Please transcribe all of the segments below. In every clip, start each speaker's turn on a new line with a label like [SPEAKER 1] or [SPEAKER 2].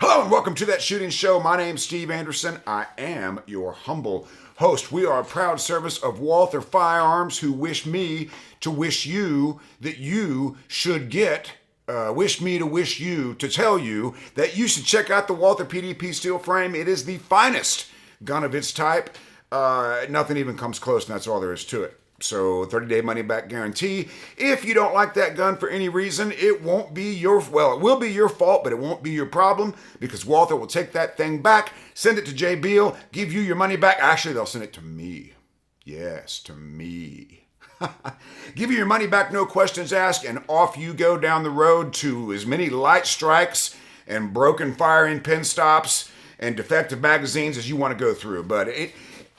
[SPEAKER 1] Hello and welcome to That Shooting Show. My name's Steve Anderson. I am your humble host. We are a proud service of Walther Firearms, who wish me to wish you that you should get, wish me to wish you to tell you that you should check out the Walther PDP steel frame. It is the finest gun of its type. Nothing even comes close, and that's all there is to it. So 30-day money-back guarantee. If you don't like that gun for any reason, it will be your fault, but it won't be your problem, because Walther will take that thing back, send it to Jay Beal, give you your money back. Actually, they'll send it to me. Yes, to me. Give you your money back, no questions asked, and off you go down the road to as many light strikes and broken firing pin stops and defective magazines as you want to go through. But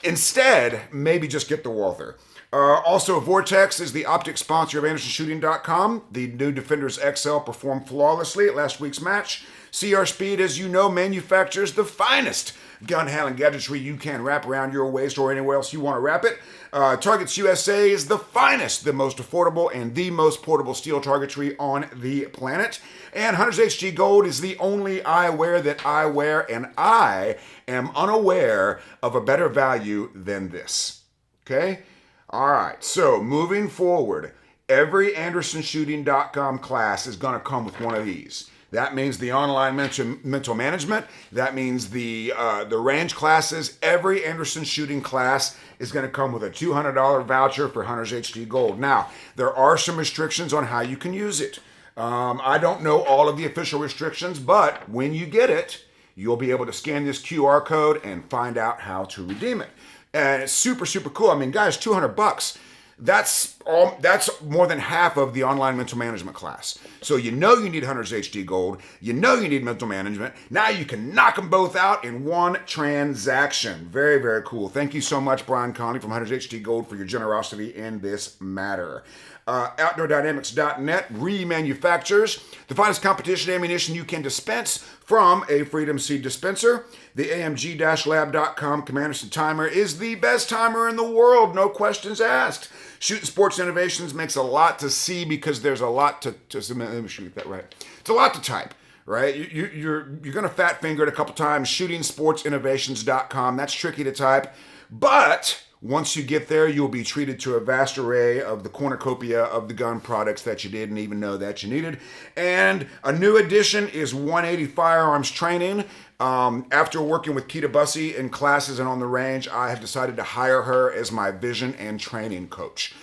[SPEAKER 1] instead, maybe just get the Walther. Also, Vortex is the optic sponsor of AndersonShooting.com. The new Defenders XL performed flawlessly at last week's match. CR Speed, as you know, manufactures the finest gun handling gadgetry you can wrap around your waist or anywhere else you want to wrap it. Targets USA is the finest, the most affordable, and the most portable steel targetry on the planet. And Hunter's HG Gold is the only eyewear that I wear, and I am unaware of a better value than this. Okay? All right, so moving forward, every AndersonShooting.com class is going to come with one of these. That means the online mental management. That means the range classes. Every Anderson Shooting class is going to come with a $200 voucher for Hunter's HD Gold. Now, there are some restrictions on how you can use it. I don't know all of the official restrictions, but when you get it, you'll be able to scan this QR code and find out how to redeem it. And it's super, super cool. I mean, guys, $200. That's more than half of the online mental management class. So you know you need Hunter's HD Gold. You know you need mental management. Now you can knock them both out in one transaction. Very, very cool. Thank you so much, Brian Conley from Hunter's HD Gold, for your generosity in this matter. OutdoorDynamics.net remanufactures the finest competition ammunition you can dispense from a Freedom Seed dispenser. The AMG-Lab.com Commanderson timer is the best timer in the world, no questions asked. Shooting Sports Innovations makes a lot to see because there's a lot to let me shoot that right. It's a lot to type, right? You're going to fat finger it a couple times. ShootingSportsInnovations.com. That's tricky to type, but once you get there, you'll be treated to a vast array of the cornucopia of the gun products that you didn't even know that you needed. And a new addition is 180 Firearms Training. After working with Keita Bussey in classes and on the range, I have decided to hire her as my vision and training coach.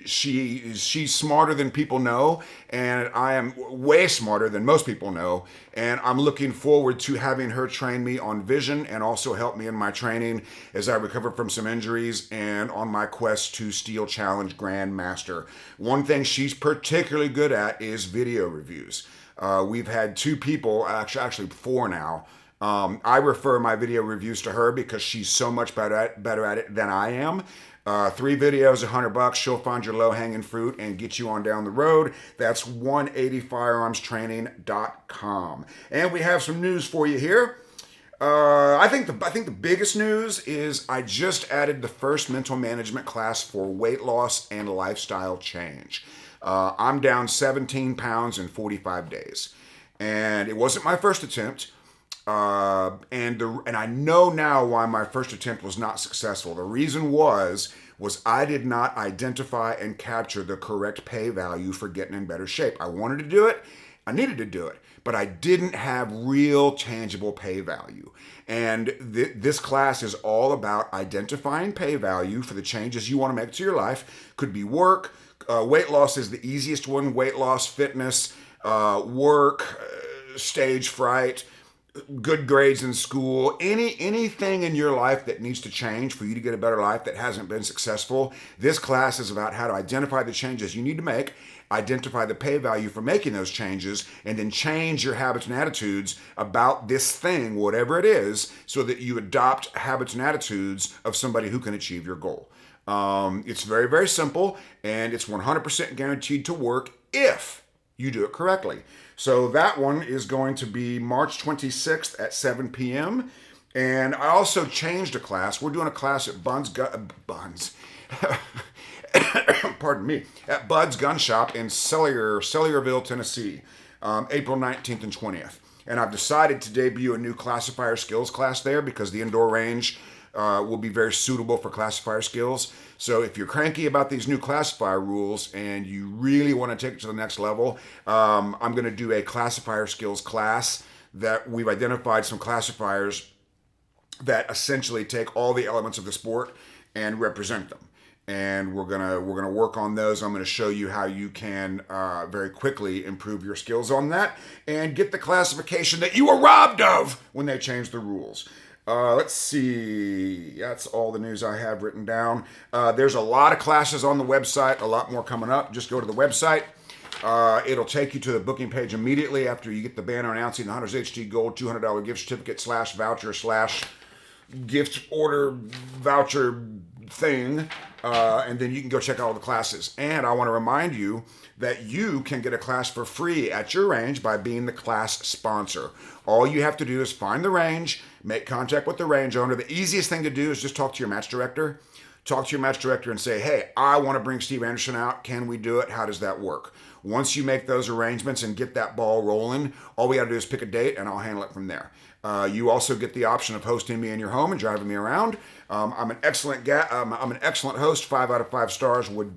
[SPEAKER 1] She's smarter than people know, and I am way smarter than most people know, and I'm looking forward to having her train me on vision and also help me in my training as I recover from some injuries and on my quest to Steel Challenge Grandmaster. One thing she's particularly good at is video reviews. We've had two people, actually four now. I refer my video reviews to her because she's so much better at it than I am. 3 videos, $100. She'll find your low-hanging fruit and get you on down the road. That's 180firearmstraining.com. And we have some news for you here. I think the biggest news is I just added the first mental management class for weight loss and lifestyle change. I'm down 17 pounds in 45 days. And it wasn't my first attempt. And I know now why my first attempt was not successful. The reason was I did not identify and capture the correct pay value for getting in better shape. I wanted to do it. I needed to do it. But I didn't have real tangible pay value. And this class is all about identifying pay value for the changes you want to make to your life. Could be work. Weight loss is the easiest one. Weight loss, fitness, work, stage fright, good grades in school, anything in your life that needs to change for you to get a better life that hasn't been successful. This class is about how to identify the changes you need to make, identify the pay value for making those changes, and then change your habits and attitudes about this thing, whatever it is, so that you adopt habits and attitudes of somebody who can achieve your goal. It's very, very simple, and it's 100% guaranteed to work if you do it correctly. So that one is going to be March 26th at 7 p.m. And I also changed a class. We're doing a class at pardon me, at Bud's Gun Shop in Cellularville, Tennessee, April 19th and 20th. And I've decided to debut a new classifier skills class there because the indoor range will be very suitable for classifier skills. So if you're cranky about these new classifier rules and you really want to take it to the next level, I'm going to do a classifier skills class that we've identified some classifiers that essentially take all the elements of the sport and represent them. And we're gonna work on those. I'm gonna show you how you can very quickly improve your skills on that and get the classification that you were robbed of when they changed the rules. Let's see. That's all the news I have written down. There's a lot of classes on the website, a lot more coming up. Just go to the website. It'll take you to the booking page immediately after you get the banner announcing the Hunters HD Gold $200 gift certificate / voucher / gift order voucher thing. And then you can go check out all the classes. And I want to remind you that you can get a class for free at your range by being the class sponsor. All you have to do is find the range, make contact with the range owner. The easiest thing to do is just talk to your match director. Talk to your match director and say, hey, I want to bring Steve Anderson out. Can we do it? How does that work? Once you make those arrangements and get that ball rolling, all we got to do is pick a date and I'll handle it from there. You also get the option of hosting me in your home and driving me around. I'm an excellent host. 5 out of 5 stars would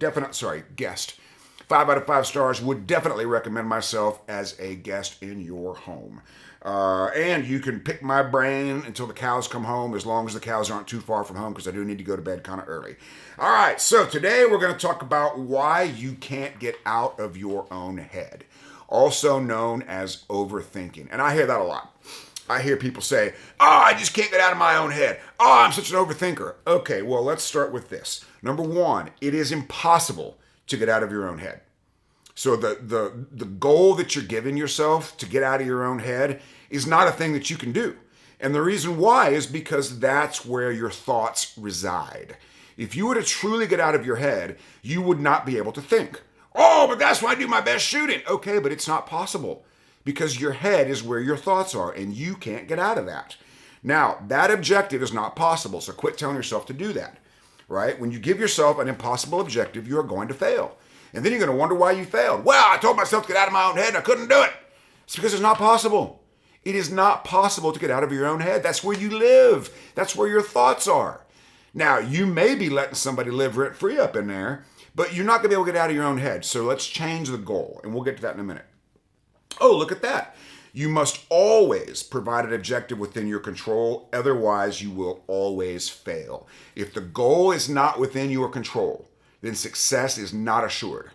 [SPEAKER 1] guest. 5 out of 5 stars would definitely recommend myself as a guest in your home. And you can pick my brain until the cows come home, as long as the cows aren't too far from home, because I do need to go to bed kind of early. All right, so today we're going to talk about why you can't get out of your own head, also known as overthinking. And I hear that a lot. I hear people say, oh, I just can't get out of my own head. Oh, I'm such an overthinker. Okay, well, let's start with this. Number one, it is impossible to get out of your own head. So the goal that you're giving yourself to get out of your own head is not a thing that you can do. And the reason why is because that's where your thoughts reside. If you were to truly get out of your head, you would not be able to think. Oh, but that's why I do my best shooting. Okay, but it's not possible. Because your head is where your thoughts are, and you can't get out of that. Now, that objective is not possible, so quit telling yourself to do that, right? When you give yourself an impossible objective, you are going to fail. And then you're going to wonder why you failed. Well, I told myself to get out of my own head, and I couldn't do it. It's because it's not possible. It is not possible to get out of your own head. That's where you live. That's where your thoughts are. Now, you may be letting somebody live rent-free up in there, but you're not going to be able to get out of your own head. So let's change the goal, and we'll get to that in a minute. Oh, look at that. You must always provide an objective within your control. Otherwise, you will always fail. If the goal is not within your control, then success is not assured.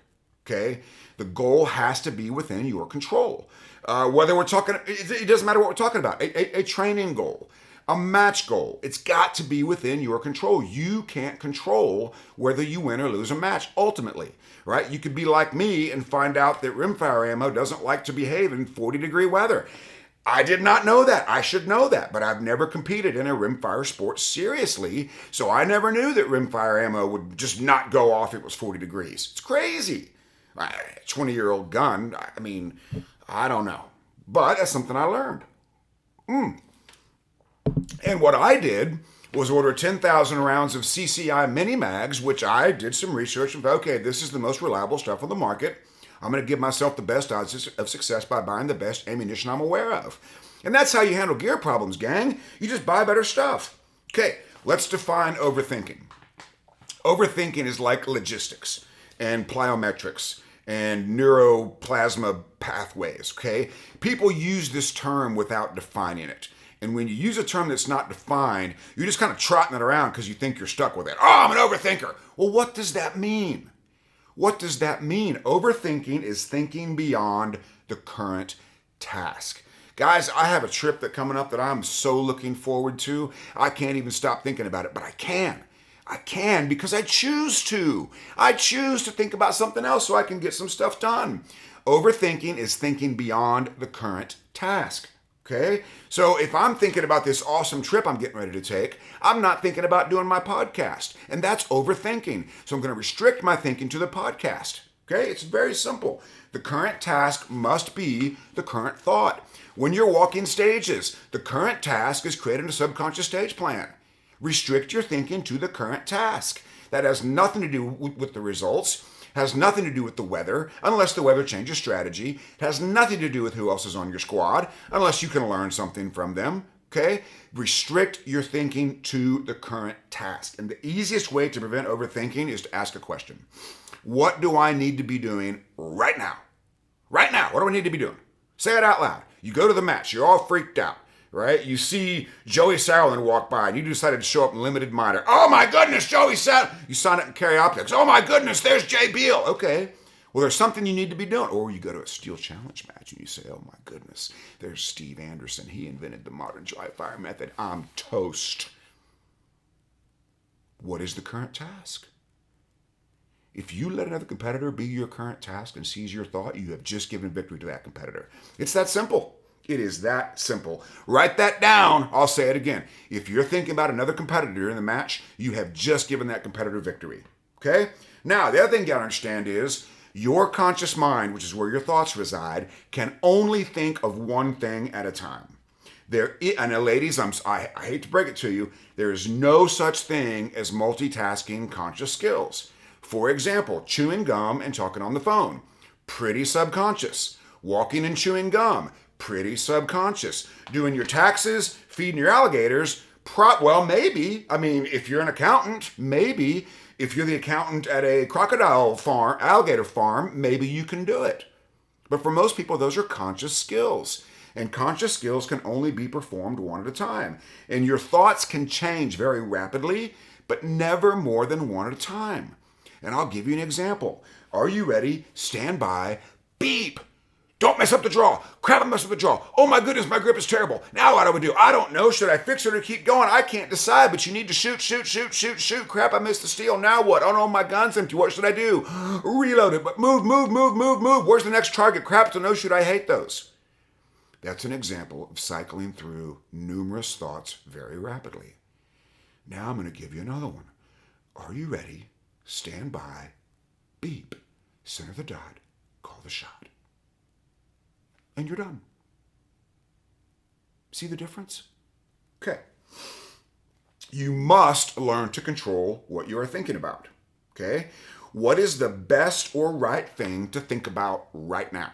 [SPEAKER 1] Okay? The goal has to be within your control. Whether we're talking, it doesn't matter what we're talking about. A training goal, a match goal. It's got to be within your control. You can't control whether you win or lose a match ultimately. Right? You could be like me and find out that rimfire ammo doesn't like to behave in 40-degree weather. I did not know that. I should know that, but I've never competed in a rimfire sport seriously, so I never knew that rimfire ammo would just not go off if it was 40 degrees. It's crazy. A 20-year-old gun, I mean, I don't know. But that's something I learned. And what I did was order 10,000 rounds of CCI mini mags, which I did some research and okay, this is the most reliable stuff on the market. I'm going to give myself the best odds of success by buying the best ammunition I'm aware of. And that's how you handle gear problems, gang. You just buy better stuff. Okay, let's define overthinking. Overthinking is like logistics and plyometrics and neuroplasma pathways, okay? People use this term without defining it. And when you use a term that's not defined, you're just kind of trotting it around because you think you're stuck with it. Oh, I'm an overthinker. Well, what does that mean? What does that mean? Overthinking is thinking beyond the current task. Guys, I have a trip that's coming up that I'm so looking forward to. I can't even stop thinking about it, but I can. I can because I choose to. I choose to think about something else so I can get some stuff done. Overthinking is thinking beyond the current task. Okay, so if I'm thinking about this awesome trip I'm getting ready to take, I'm not thinking about doing my podcast, and that's overthinking. So I'm going to restrict my thinking to the podcast. Okay, it's very simple. The current task must be the current thought. When you're walking stages, the current task is creating a subconscious stage plan. Restrict your thinking to the current task. That has nothing to do with the results. Has nothing to do with the weather, unless the weather changes strategy. It has nothing to do with who else is on your squad, unless you can learn something from them. Okay? Restrict your thinking to the current task. And the easiest way to prevent overthinking is to ask a question. What do I need to be doing right now? Right now, what do I need to be doing? Say it out loud. You go to the match, you're all freaked out, right? You see Joey Sauerland walk by and you decided to show up in limited minor. Oh my goodness, Joey Sauerland. You sign up in Carry Optics. Oh my goodness, there's Jay Beal. Okay. Well, there's something you need to be doing. Or you go to a steel challenge match and you say, oh my goodness, there's Steve Anderson. He invented the modern dry fire method. I'm toast. What is the current task? If you let another competitor be your current task and seize your thought, you have just given victory to that competitor. It's that simple. It is that simple. Write that down. I'll say it again. If you're thinking about another competitor in the match, you have just given that competitor victory. Okay? Now, the other thing you gotta understand is your conscious mind, which is where your thoughts reside, can only think of one thing at a time. And ladies, I hate to break it to you, there is no such thing as multitasking conscious skills. For example, chewing gum and talking on the phone, pretty subconscious. Walking and chewing gum, pretty subconscious. Doing your taxes, feeding your alligators, well, maybe. I mean, if you're an accountant, maybe. If you're the accountant at a crocodile farm, alligator farm, maybe you can do it. But for most people, those are conscious skills. And conscious skills can only be performed one at a time. And your thoughts can change very rapidly, but never more than one at a time. And I'll give you an example. Are you ready? Stand by. Beep. Don't mess up the draw. Crap, I messed up the draw. Oh my goodness, my grip is terrible. Now what do I do? I don't know. Should I fix it or keep going? I can't decide, but you need to shoot. Crap, I missed the steal. Now what? Oh no, my gun's empty. What should I do? Reload it, but move. Where's the next target? Crap, to know shoot. I hate those. That's an example of cycling through numerous thoughts very rapidly. Now I'm going to give you another one. Are you ready? Stand by. Beep. Center the dot. Call the shot. And you're done. See the difference? Okay. You must learn to control what you are thinking about. Okay? What is the best or right thing to think about right now?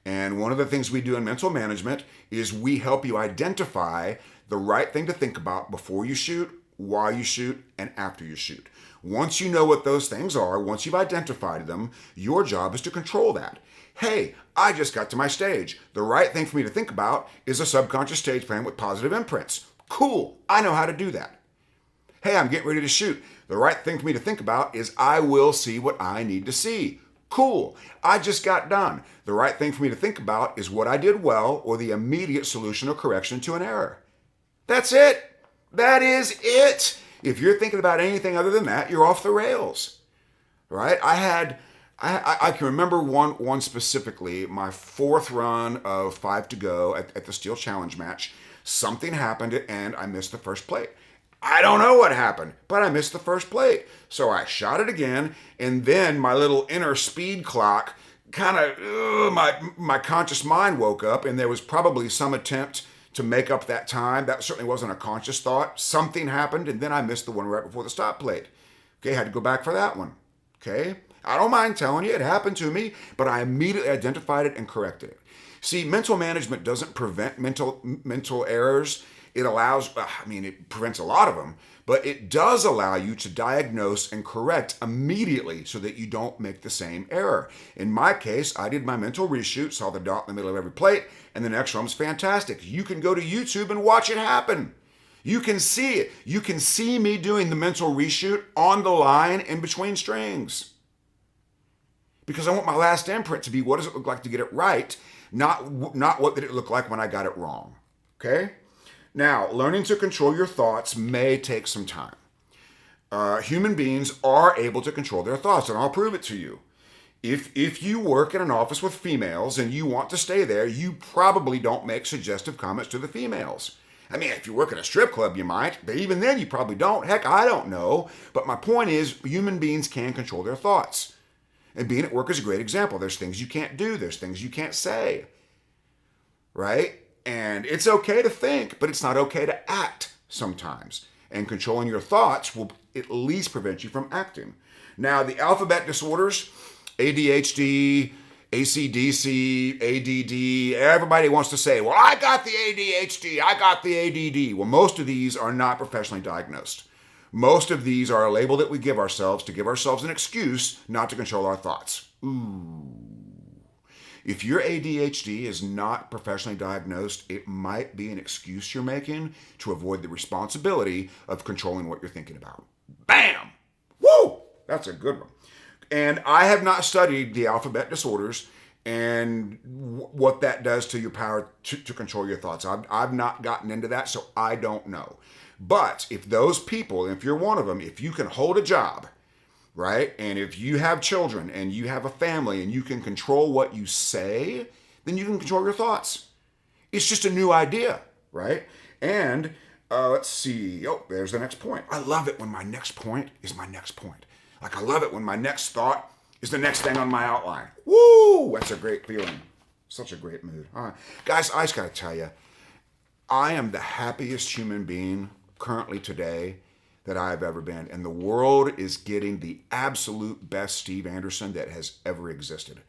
[SPEAKER 1] And one of the things we do in mental management is we help you identify the right thing to think about before you shoot, while you shoot, and after you shoot. Once you know what those things are, once you've identified them, your job is to control that. Hey, I just got to my stage. The right thing for me to think about is a subconscious stage plan with positive imprints. Cool, I know how to do that. Hey, I'm getting ready to shoot. The right thing for me to think about is I will see what I need to see. Cool, I just got done. The right thing for me to think about is what I did well or the immediate solution or correction to an error. That's it. That is it. If you're thinking about anything other than that, you're off the rails, right? I can remember one specifically, my fourth run of 5 to go at the Steel Challenge match. Something happened and I missed the first plate. I don't know what happened, but I missed the first plate. So I shot it again, and then my little inner speed clock my conscious mind woke up, and there was probably some attempt to make up that time. That certainly wasn't a conscious thought. Something happened, and then I missed the one right before the stop plate. Okay, had to go back for that one. Okay, I don't mind telling you, it happened to me, but I immediately identified it and corrected it. See, mental management doesn't prevent mental errors. It allows, it prevents a lot of them, but it does allow you to diagnose and correct immediately so that you don't make the same error. In my case, I did my mental reshoot, saw the dot in the middle of every plate, and the next one was fantastic. You can go to YouTube and watch it happen. You can see it. You can see me doing the mental reshoot on the line in between strings. Because I want my last imprint to be what does it look like to get it right, not what did it look like when I got it wrong. Okay? Now, learning to control your thoughts may take some time. Human beings are able to control their thoughts, and I'll prove it to you. If you work in an office with females and you want to stay there, you probably don't make suggestive comments to the females. I mean, if you work at a strip club, you might, but even then you probably don't. Heck, I don't know. But my point is, human beings can control their thoughts. And being at work is a great example. There's things you can't do. There's things you can't say. Right? And it's okay to think, but it's not okay to act sometimes. And controlling your thoughts will at least prevent you from acting. Now, the alphabet disorders, ADHD, ACDC, ADD. Everybody wants to say, well, I got the ADHD, I got the ADD. Well, most of these are not professionally diagnosed. Most of these are a label that we give ourselves to give ourselves an excuse not to control our thoughts. Ooh. If your ADHD is not professionally diagnosed, it might be an excuse you're making to avoid the responsibility of controlling what you're thinking about. Bam! Woo! That's a good one. And I have not studied the alphabet disorders and what that does to your power to control your thoughts. I've not gotten into that, so I don't know. But if those people, if you're one of them, if you can hold a job, right? And if you have children and you have a family and you can control what you say, then you can control your thoughts. It's just a new idea, right? And let's see. Oh, there's the next point. I love it when my next point is my next point. Like I love it when my next thought is the next thing on my outline. Woo! That's a great feeling. Such a great mood. All right. Guys, I just got to tell you, I am the happiest human being currently today that I've ever been. And the world is getting the absolute best Steve Anderson that has ever existed.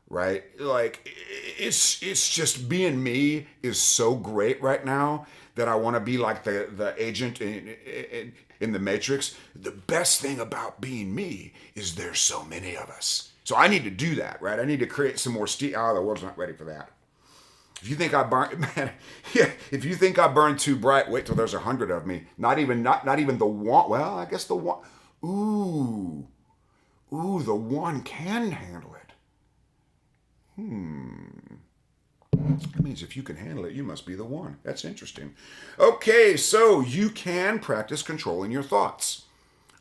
[SPEAKER 1] Right? Like, it's just being me is so great right now that I want to be like the agent in the Matrix. The best thing about being me is there's so many of us. So I need to do that, right? I need to create some more Steve. Oh, the world's not ready for that. If you think I burn, man, yeah. If you think I burn too bright, wait till there's 100 of me. Not even the one. Well, I guess the one. Ooh, the one can handle it. That means if you can handle it, you must be the one. That's interesting. Okay, so you can practice controlling your thoughts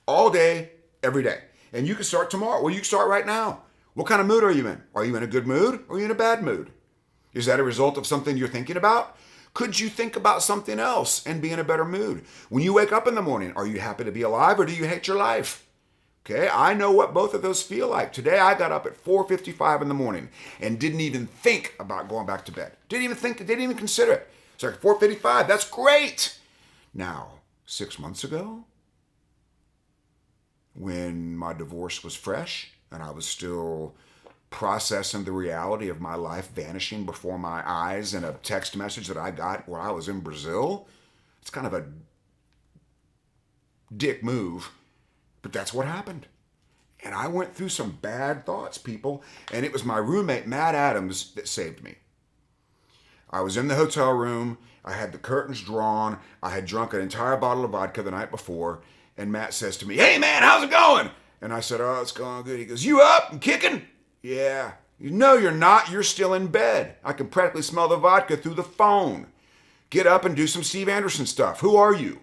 [SPEAKER 1] all day, every day. And you can start tomorrow. Well, you can start right now. What kind of mood are you in? Are you in a good mood or are you in a bad mood? Is that a result of something you're thinking about? Could you think about something else and be in a better mood? When you wake up in the morning, are you happy to be alive or do you hate your life? Okay, I know what both of those feel like. Today I got up at 4:55 in the morning and didn't even think about going back to bed. Didn't even consider it. It's like 4:55, that's great. Now, 6 months ago, when my divorce was fresh and I was still processing the reality of my life vanishing before my eyes in a text message that I got while I was in Brazil, it's kind of a dick move. But that's what happened. And I went through some bad thoughts, people. And it was my roommate, Matt Adams, that saved me. I was in the hotel room. I had the curtains drawn. I had drunk an entire bottle of vodka the night before. And Matt says to me, "Hey, man, how's it going?" And I said, "Oh, it's going good." He goes, "You up and kicking?" "Yeah." "No, you're not. You're still in bed. I can practically smell the vodka through the phone. Get up and do some Steve Anderson stuff. Who are you?"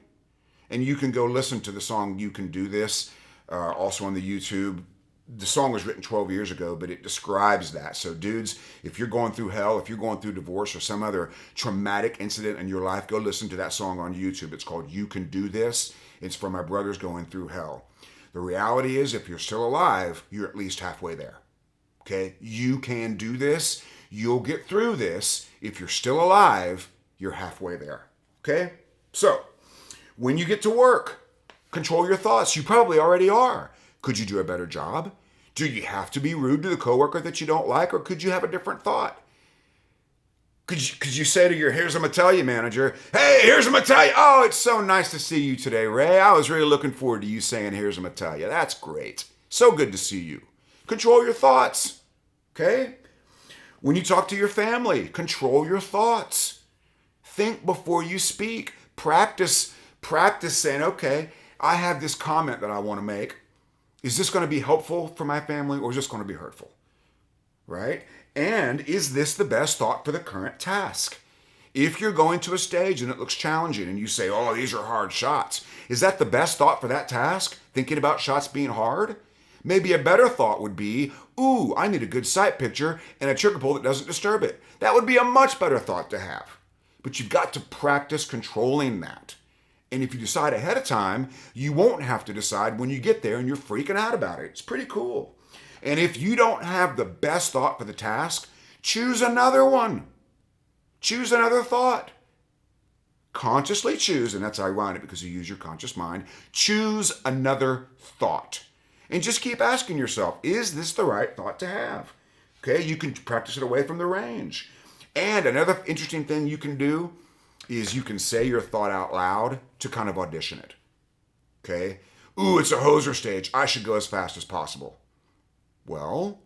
[SPEAKER 1] And you can go listen to the song "You Can Do This," also on the YouTube. The song was written 12 years ago, but it describes that. So dudes, if you're going through hell, if you're going through divorce or some other traumatic incident in your life, go listen to that song on YouTube. It's called "You Can Do This." It's for my brothers going through hell. The reality is, if you're still alive, you're at least halfway there. Okay? You can do this. You'll get through this. If you're still alive, you're halfway there. Okay? So, when you get to work, control your thoughts. You probably already are. Could you do a better job? Do you have to be rude to the coworker that you don't like, or could you have a different thought? Could you say to your "Here's a Mattel" manager, "Hey, here's a Mattel. Oh, it's so nice to see you today, Ray. I was really looking forward to you saying "Here's a Mattel." That's great. So good to see you." Control your thoughts. Okay? When you talk to your family, control your thoughts. Think before you speak. Practice saying, "Okay, I have this comment that I want to make. Is this going to be helpful for my family or is this going to be hurtful?" Right? And is this the best thought for the current task? If you're going to a stage and it looks challenging and you say, "Oh, these are hard shots," is that the best thought for that task? Thinking about shots being hard? Maybe a better thought would be, "Ooh, I need a good sight picture and a trigger pull that doesn't disturb it." That would be a much better thought to have. But you've got to practice controlling that. And if you decide ahead of time, you won't have to decide when you get there and you're freaking out about it. It's pretty cool. And if you don't have the best thought for the task, choose another one. Choose another thought. Consciously choose, and that's ironic because you use your conscious mind, choose another thought. And just keep asking yourself, is this the right thought to have? Okay, you can practice it away from the range. And another interesting thing you can do is you can say your thought out loud to kind of audition it. Okay? Ooh, it's a hoser stage. I should go as fast as possible. Well,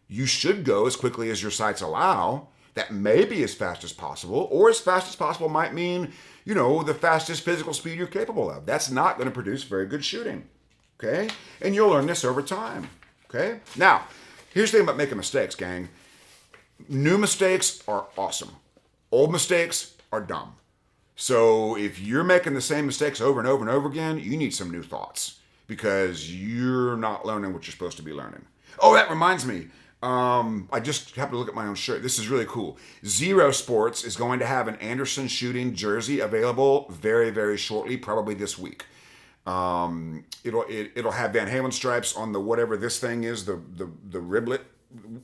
[SPEAKER 1] you should go as quickly as your sights allow. That may be as fast as possible, or as fast as possible might mean, the fastest physical speed you're capable of. That's not going to produce very good shooting. Okay? And you'll learn this over time. Okay? Now, here's the thing about making mistakes, gang. New mistakes are awesome. Old mistakes are dumb. So if you're making the same mistakes over and over and over again, you need some new thoughts because you're not learning what you're supposed to be learning. Oh, that reminds me. I just happened to look at my own shirt. This is really cool. Zero Sports is going to have an Anderson shooting jersey available very, very shortly, probably this week. It'll have Van Halen stripes on the whatever this thing is, the riblet,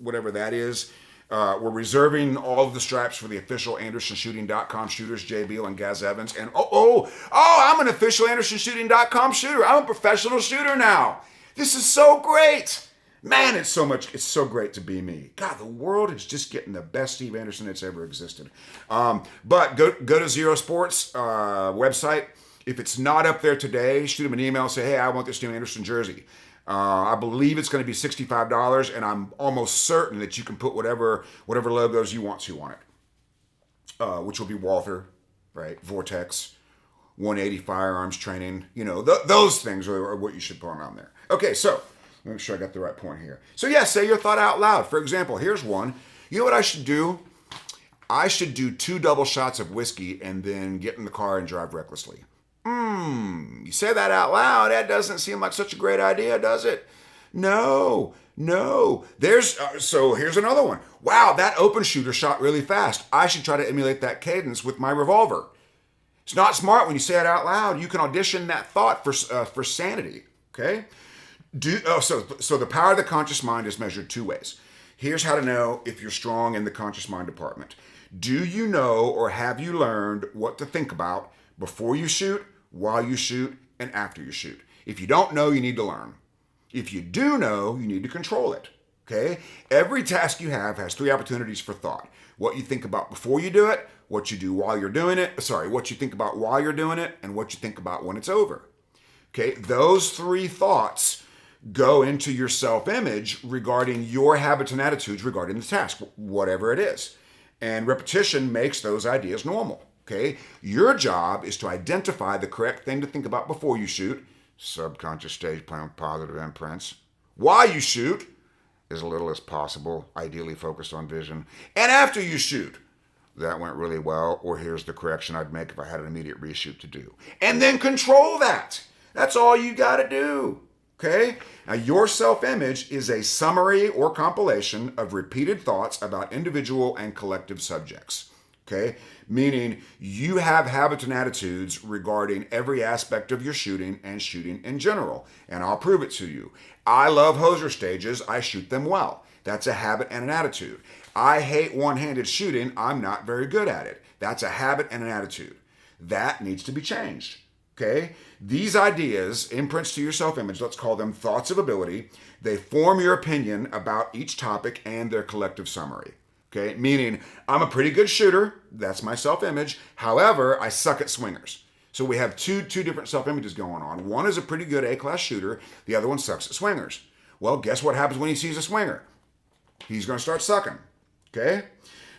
[SPEAKER 1] whatever that is. We're reserving all of the stripes for the official AndersonShooting.com shooters, Jay Beal and Gaz Evans. And I'm an official AndersonShooting.com shooter. I'm a professional shooter now. This is so great. Man, it's so great to be me. God, the world is just getting the best Steve Anderson that's ever existed. But go to Zero Sports website. If it's not up there today, shoot them an email and say, hey, I want this new Anderson jersey. I believe it's going to be $65, and I'm almost certain that you can put whatever logos you want to on it, which will be Walther, right? Vortex, 180 firearms training. Those things are what you should put on there. Okay, so let me make sure I got the right point here. So yeah, say your thought out loud. For example, here's one. You know what I should do? I should do 2 double shots of whiskey and then get in the car and drive recklessly. You say that out loud, that doesn't seem like such a great idea, does it? No. So here's another one. Wow, that open shooter shot really fast. I should try to emulate that cadence with my revolver. It's not smart when you say it out loud. You can audition that thought for sanity, okay? So the power of the conscious mind is measured 2 ways. Here's how to know if you're strong in the conscious mind department. Do you know or have you learned what to think about before you shoot, while you shoot, and after you shoot? If you don't know, you need to learn. If you do know, you need to control it. Okay? Every task you have has 3 opportunities for thought. What you think about before you do it, what you do while you're doing it, what you think about while you're doing it, and what you think about when it's over. Okay? Those 3 thoughts go into your self-image regarding your habits and attitudes regarding the task, whatever it is. And repetition makes those ideas normal. Okay? Your job is to identify the correct thing to think about before you shoot, subconscious stage plan with positive imprints. While you shoot, as little as possible, ideally focused on vision. And after you shoot, that went really well, or here's the correction I'd make if I had an immediate reshoot to do. And then control that. That's all you got to do. Okay? Now, your self-image is a summary or compilation of repeated thoughts about individual and collective subjects. Okay? Meaning you have habits and attitudes regarding every aspect of your shooting and shooting in general. And I'll prove it to you. I love hoser stages. I shoot them well. That's a habit and an attitude. I hate one-handed shooting. I'm not very good at it. That's a habit and an attitude. That needs to be changed. Okay? These ideas, imprints to your self-image, let's call them thoughts of ability, they form your opinion about each topic and their collective summary. Okay? Meaning, I'm a pretty good shooter. That's my self-image. However, I suck at swingers. So we have two different self-images going on. One is a pretty good A-class shooter. The other one sucks at swingers. Well, guess what happens when he sees a swinger? He's going to start sucking. Okay?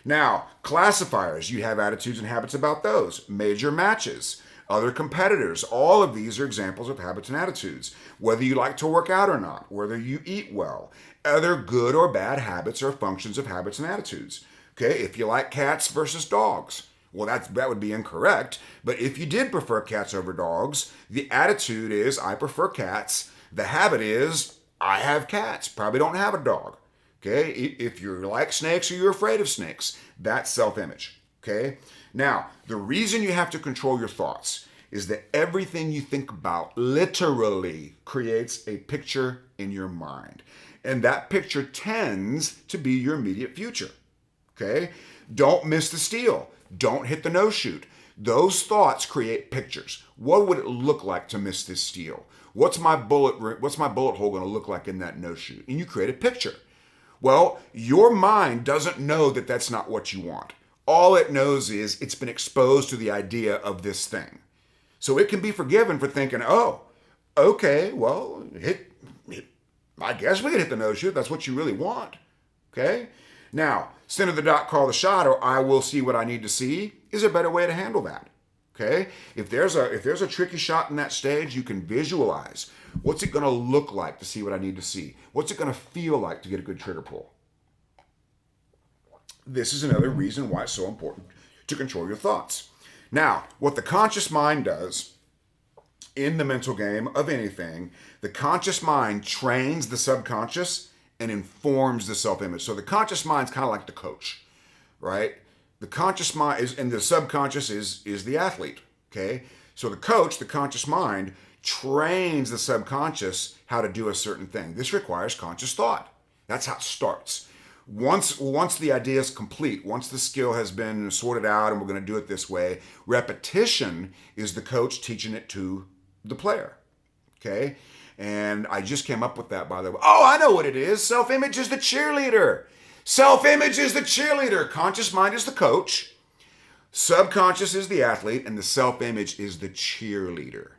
[SPEAKER 1] Now, classifiers. You have attitudes and habits about those. Major matches. Other competitors. All of these are examples of habits and attitudes. Whether you like to work out or not. Whether you eat well. Other good or bad habits are functions of habits and attitudes. Okay? If you like cats versus dogs. Well, that would be incorrect. But if you did prefer cats over dogs, the attitude is, I prefer cats. The habit is, I have cats. Probably don't have a dog. Okay? If you like snakes or you're afraid of snakes, that's self-image. Okay? Now, the reason you have to control your thoughts is that everything you think about literally creates a picture in your mind. And that picture tends to be your immediate future. Okay? Don't miss the steal. Don't hit the no shoot. Those thoughts create pictures. What would it look like to miss this steal? What's my bullet hole going to look like in that no shoot? And you create a picture. Well, your mind doesn't know that that's not what you want. All it knows is it's been exposed to the idea of this thing. So it can be forgiven for thinking, oh, okay, well, I guess we can hit the no shoot. That's what you really want. Okay? Now, center the dot, call the shot, or I will see what I need to see is a better way to handle that. Okay? If there's a tricky shot in that stage, you can visualize. What's it going to look like to see what I need to see? What's it going to feel like to get a good trigger pull? This is another reason why it's so important to control your thoughts. Now, what the conscious mind does in the mental game of anything, the conscious mind trains the subconscious and informs the self-image. So the conscious mind's kind of like the coach, right? The conscious mind is, and the subconscious is the athlete, okay? So the coach, the conscious mind, trains the subconscious how to do a certain thing. This requires conscious thought. That's how it starts. Once the idea is complete, once the skill has been sorted out and we're going to do it this way, repetition is the coach teaching it to the player, okay? And I just came up with that, by the way. Oh, I know what it is. Self-image is the cheerleader. Self-image is the cheerleader. Conscious mind is the coach. Subconscious is the athlete. And the self-image is the cheerleader.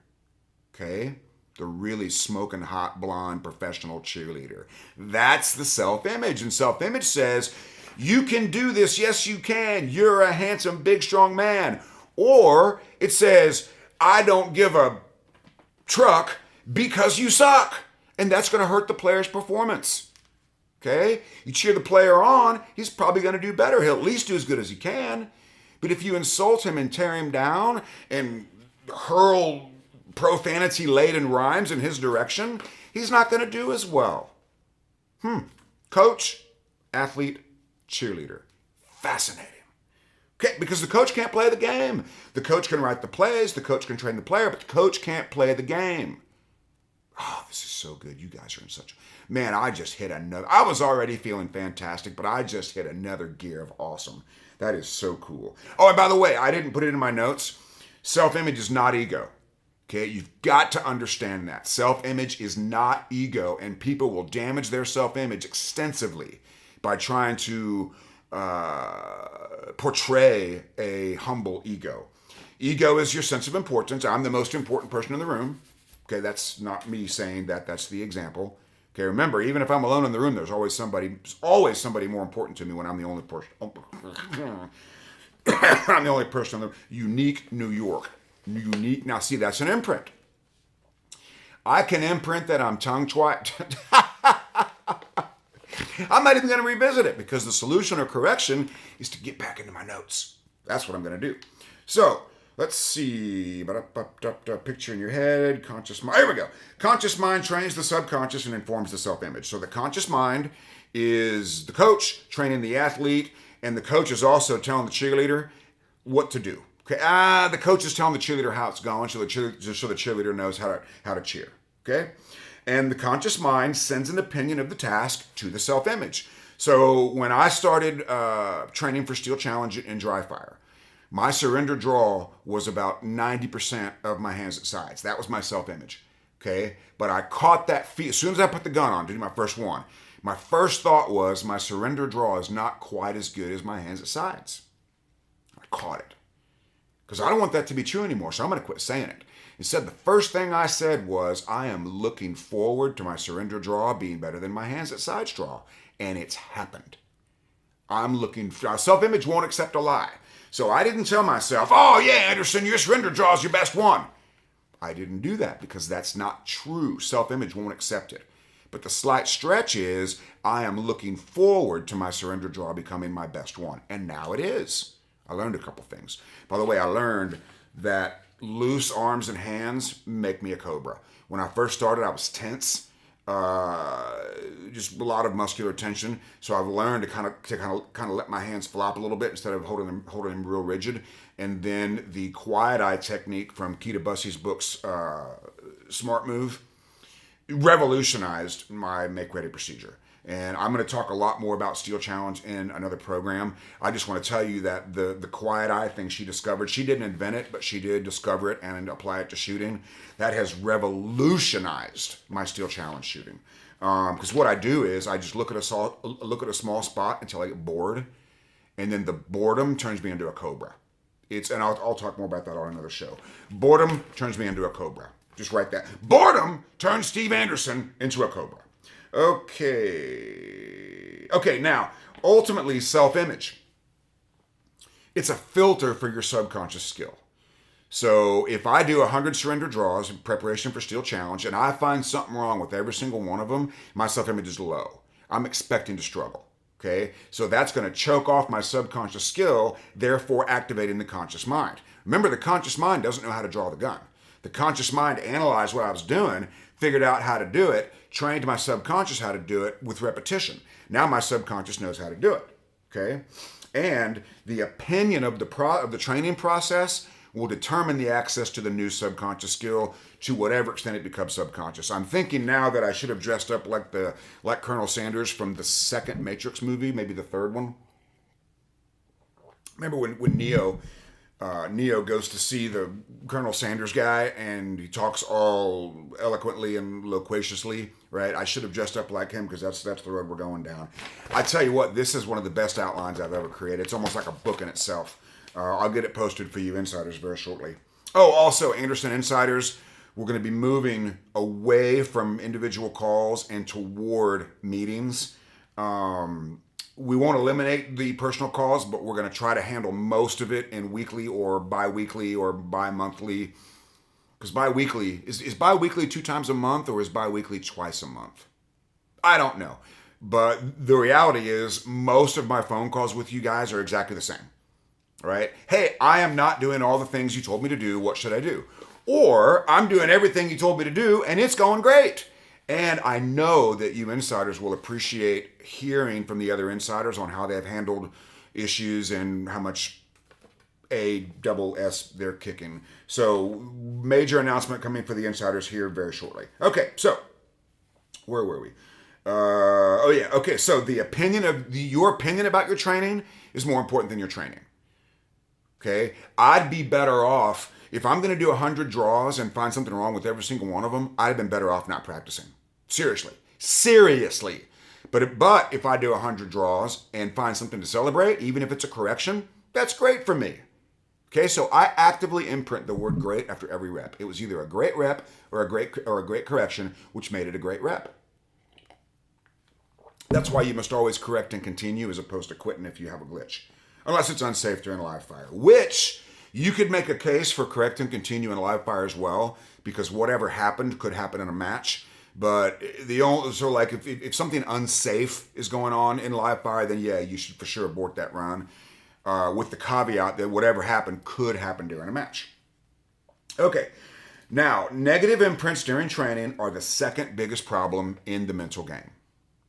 [SPEAKER 1] Okay? The really smoking hot blonde professional cheerleader. That's the self-image. And self-image says, you can do this. Yes, you can. You're a handsome, big, strong man. Or it says, I don't give a truck because you suck. And that's going to hurt the player's performance. Okay? You cheer the player on, he's probably going to do better. He'll at least do as good as he can. But if you insult him and tear him down and hurl profanity-laden rhymes in his direction, he's not going to do as well. Coach, athlete, cheerleader. Fascinating. Okay, because the coach can't play the game. The coach can write the plays, the coach can train the player, but the coach can't play the game. Oh, this is so good. You guys are in such... Man, I just hit another... I was already feeling fantastic, but I just hit another gear of awesome. That is so cool. Oh, and by the way, I didn't put it in my notes. Self-image is not ego. Okay, you've got to understand that. Self-image is not ego, and people will damage their self-image extensively by trying to portray a humble ego. Ego is your sense of importance. I'm the most important person in the room. Okay, that's not me saying that. That's the example. Okay, remember, even if I'm alone in the room, there's always somebody more important to me when I'm the only person. I'm the only person in the unique New York. Unique. Now, see, that's an imprint. I can imprint that I'm tongue-twiped. I'm not even going to revisit it because the solution or correction is to get back into my notes. That's what I'm going to do. So, let's see. Picture in your head. Conscious mind. Here we go. Conscious mind trains the subconscious and informs the self-image. So the conscious mind is the coach training the athlete, and the coach is also telling the cheerleader what to do. Okay. The coach is telling the cheerleader how it's going, so the cheerleader knows how to cheer. Okay. And the conscious mind sends an opinion of the task to the self-image. So when I started training for Steel Challenge in dry fire, my surrender draw was about 90% of my hands at sides. That was my self-image, okay? But I caught that feat. As soon as I put the gun on to do my first one, my first thought was my surrender draw is not quite as good as my hands at sides. I caught it. Because I don't want that to be true anymore, so I'm going to quit saying it. Instead, the first thing I said was, I am looking forward to my surrender draw being better than my hands at sides draw. And it's happened. Self-image won't accept a lie. So I didn't tell myself, oh yeah, Anderson, your surrender draw is your best one. I didn't do that because that's not true. Self-image won't accept it. But the slight stretch is, I am looking forward to my surrender draw becoming my best one. And now it is. I learned a couple things. By the way, I learned that loose arms and hands make me a cobra. When I first started, I was tense. Just a lot of muscular tension. So I've learned to kind of let my hands flop a little bit instead of holding them real rigid. And then the quiet eye technique from Keita Bussey's books, Smart Move, revolutionized my make ready procedure. And I'm going to talk a lot more about Steel Challenge in another program. I just want to tell you that the quiet eye thing she discovered, she didn't invent it, but she did discover it and apply it to shooting. That has revolutionized my Steel Challenge shooting. Because what I do is I just look at a small spot until I get bored, and then the boredom turns me into a cobra. And I'll talk more about that on another show. Boredom turns me into a cobra. Just write that. Boredom turns Steve Anderson into a cobra. Okay, now, ultimately, self-image. It's a filter for your subconscious skill. So if I do 100 surrender draws in preparation for Steel Challenge and I find something wrong with every single one of them, my self-image is low. I'm expecting to struggle. Okay, so that's going to choke off my subconscious skill, therefore activating the conscious mind. Remember, the conscious mind doesn't know how to draw the gun. The conscious mind analyzed what I was doing, figured out how to do it, trained my subconscious how to do it with repetition. Now my subconscious knows how to do it. Okay, and the opinion of the training process will determine the access to the new subconscious skill to whatever extent it becomes subconscious. I'm thinking now that I should have dressed up like Colonel Sanders from the second Matrix movie, maybe the third one. Remember when Neo goes to see the Colonel Sanders guy and he talks all eloquently and loquaciously, right? I should have dressed up like him because that's the road we're going down. I tell you what, this is one of the best outlines I've ever created. It's almost like a book in itself. I'll get it posted for you insiders very shortly. Oh, also, Anderson Insiders, we're going to be moving away from individual calls and toward meetings. We won't eliminate the personal calls, but we're going to try to handle most of it in weekly or bi-weekly or bi-monthly. Because bi-weekly, is bi-weekly 2 times a month or is bi-weekly twice a month? I don't know. But the reality is most of my phone calls with you guys are exactly the same. Right? Hey, I am not doing all the things you told me to do. What should I do? Or I'm doing everything you told me to do and it's going great. And I know that you insiders will appreciate hearing from the other insiders on how they've handled issues and how much ASS they're kicking. So major announcement coming for the insiders here very shortly. Okay, so where were we? Okay, so your opinion about your training is more important than your training. Okay, I'd be better off if I'm going to do 100 draws and find something wrong with every single one of them. I'd have been better off not practicing. Seriously. But if I do 100 draws and find something to celebrate, even if it's a correction, that's great for me. Okay, so I actively imprint the word "great" after every rep. It was either a great rep or a great correction, which made it a great rep. That's why you must always correct and continue as opposed to quitting if you have a glitch. Unless it's unsafe during a live fire, which you could make a case for correct and continue in a live fire as well, because whatever happened could happen in a match. But if something unsafe is going on in live fire, then yeah, you should for sure abort that run, with the caveat that whatever happened could happen during a match. Okay, now negative imprints during training are the second biggest problem in the mental game.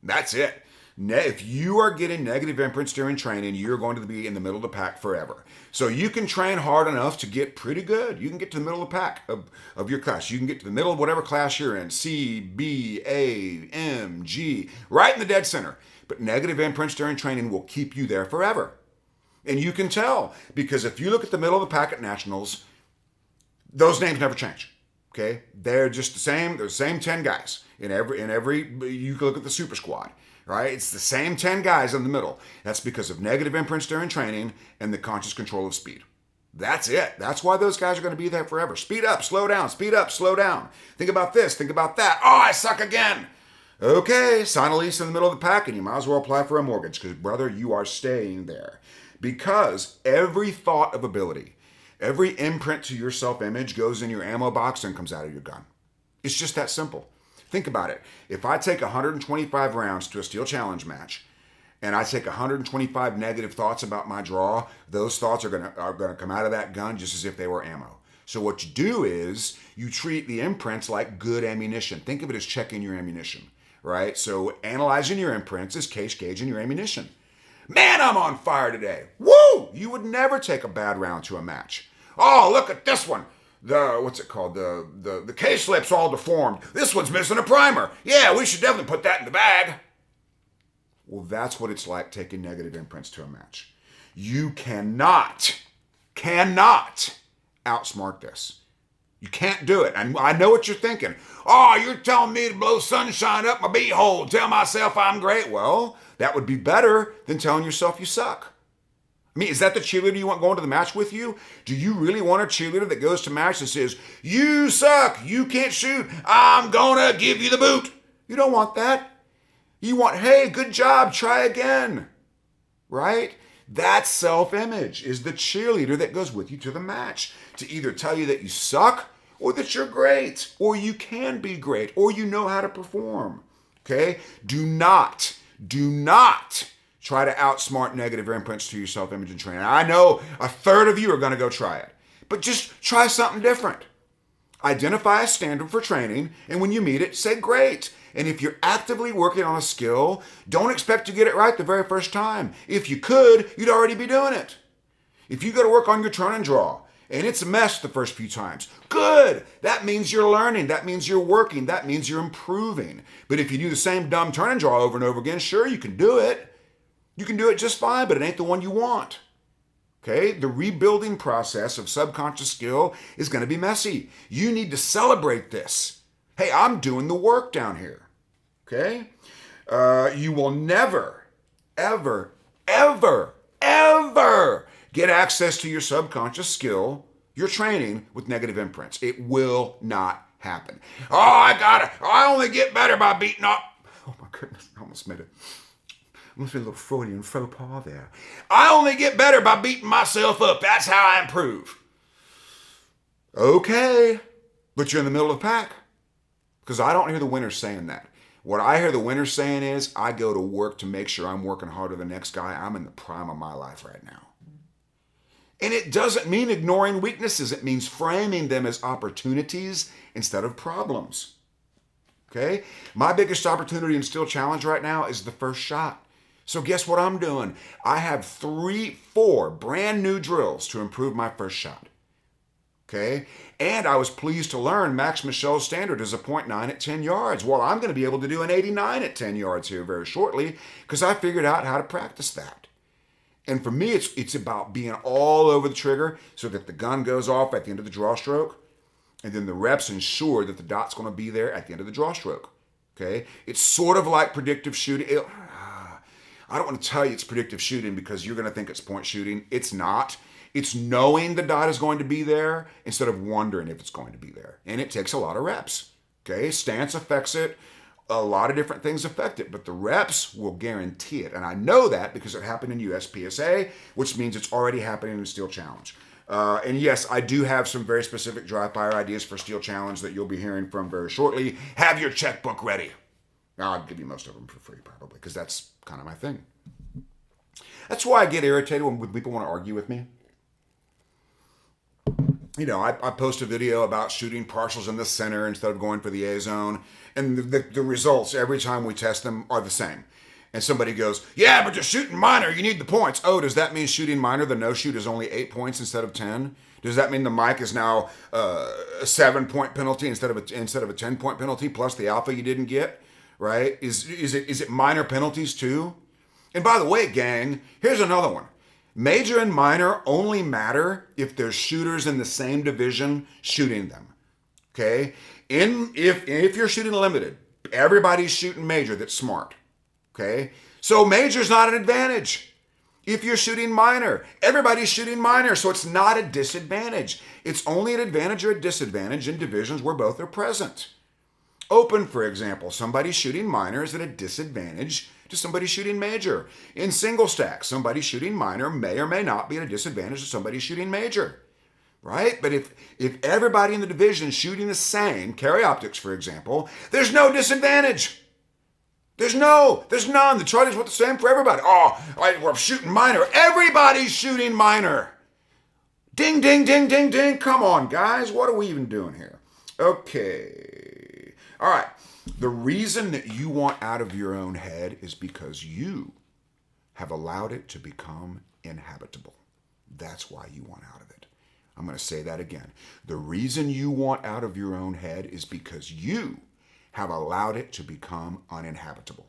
[SPEAKER 1] That's it. If you are getting negative imprints during training, you're going to be in the middle of the pack forever. So you can train hard enough to get pretty good. You can get to the middle of the pack of your class. You can get to the middle of whatever class you're in. C, B, A, M, G, right in the dead center. But negative imprints during training will keep you there forever. And you can tell, because if you look at the middle of the pack at nationals, those names never change. Okay? They're just the same. They're the same 10 guys in every. You can look at the super squad. Right? It's the same 10 guys in the middle. That's because of negative imprints during training and the conscious control of speed. That's it. That's why those guys are going to be there forever. Speed up, slow down, speed up, slow down. Think about this, think about that. Oh, I suck again. Okay, sign a lease in the middle of the pack and you might as well apply for a mortgage because, brother, you are staying there. Because every thought of ability, every imprint to your self-image goes in your ammo box and comes out of your gun. It's just that simple. Think about it. If I take 125 rounds to a Steel Challenge match, and I take 125 negative thoughts about my draw, those thoughts are gonna come out of that gun just as if they were ammo. So what you do is you treat the imprints like good ammunition. Think of it as checking your ammunition, right? So analyzing your imprints is case gauging your ammunition. Man, I'm on fire today. Woo! You would never take a bad round to a match. Oh, look at this one. What's it called? The K-slip's all deformed. This one's missing a primer. Yeah, we should definitely put that in the bag. Well, that's what it's like taking negative imprints to a match. You cannot outsmart this. You can't do it. And I know what you're thinking. Oh, you're telling me to blow sunshine up my beehole, tell myself I'm great. Well, that would be better than telling yourself you suck. I mean, is that the cheerleader you want going to the match with you? Do you really want a cheerleader that goes to match and says, you suck, you can't shoot, I'm gonna give you the boot? You don't want that. You want, hey, good job, try again, right? That self-image is the cheerleader that goes with you to the match to either tell you that you suck or that you're great or you can be great or you know how to perform, okay? Do not try to outsmart negative imprints to your self-image and training. I know a third of you are going to go try it, but just try something different. Identify a standard for training, and when you meet it, say great. And if you're actively working on a skill, don't expect to get it right the very first time. If you could, you'd already be doing it. If you got to work on your turn and draw, and it's a mess the first few times, good. That means you're learning. That means you're working. That means you're improving. But if you do the same dumb turn and draw over and over again, sure, you can do it. You can do it just fine, but it ain't the one you want. Okay? The rebuilding process of subconscious skill is going to be messy. You need to celebrate this. Hey, I'm doing the work down here. Okay? You will never, ever, ever, ever get access to your subconscious skill, your training, with negative imprints. It will not happen. Oh, I only get better by beating up. Oh my goodness, I almost made a little Freudian faux pas there. I only get better by beating myself up. That's how I improve. Okay, but you're in the middle of the pack. Because I don't hear the winners saying that. What I hear the winners saying is, I go to work to make sure I'm working harder than the next guy. I'm in the prime of my life right now. And it doesn't mean ignoring weaknesses. It means framing them as opportunities instead of problems. Okay? My biggest opportunity and still challenge right now is the first shot. So guess what I'm doing? I have 4 brand new drills to improve my first shot. Okay? And I was pleased to learn Max Michel's standard is a 0.9 at 10 yards. Well, I'm going to be able to do an 89 at 10 yards here very shortly because I figured out how to practice that. And for me, it's about being all over the trigger so that the gun goes off at the end of the draw stroke, and then the reps ensure that the dot's going to be there at the end of the draw stroke. Okay? It's sort of like predictive shooting. I don't want to tell you it's predictive shooting because you're going to think it's point shooting. It's not. It's knowing the dot is going to be there instead of wondering if it's going to be there. And it takes a lot of reps. Okay? Stance affects it. A lot of different things affect it, but the reps will guarantee it. And I know that because it happened in USPSA, which means it's already happening in Steel Challenge. And yes, I do have some very specific dry fire ideas for Steel Challenge that you'll be hearing from very shortly. Have your checkbook ready. I'll give you most of them for free probably because that's kind of my thing. That's why I get irritated when people want to argue with me. You know, I post a video about shooting partials in the center instead of going for the A zone, and the results every time we test them are the same. And somebody goes, yeah, but you're shooting minor, you need the points. Oh, does that mean shooting minor, the no shoot is only 8 points instead of 10? Does that mean the mic is now a 7-point penalty instead of a 10-point penalty plus the alpha you didn't get? Right? Is it minor penalties too? And by the way, gang, here's another one. Major and minor only matter if there's shooters in the same division shooting them. Okay? If you're shooting limited, everybody's shooting major that's smart. Okay? So major's not an advantage. If you're shooting minor, everybody's shooting minor, so it's not a disadvantage. It's only an advantage or a disadvantage in divisions where both are present. Open, for example, somebody shooting minor is at a disadvantage to somebody shooting major. In single stack, somebody shooting minor may or may not be at a disadvantage to somebody shooting major. Right? But if everybody in the division is shooting the same, carry optics, for example, there's no disadvantage. There's none. The chart is the same for everybody. Oh, we're shooting minor. Everybody's shooting minor. Ding, ding, ding, ding, ding. Come on, guys. What are we even doing here? Okay. All right. The reason that you want out of your own head is because you have allowed it to become inhabitable. That's why you want out of it. I'm going to say that again. The reason you want out of your own head is because you have allowed it to become uninhabitable.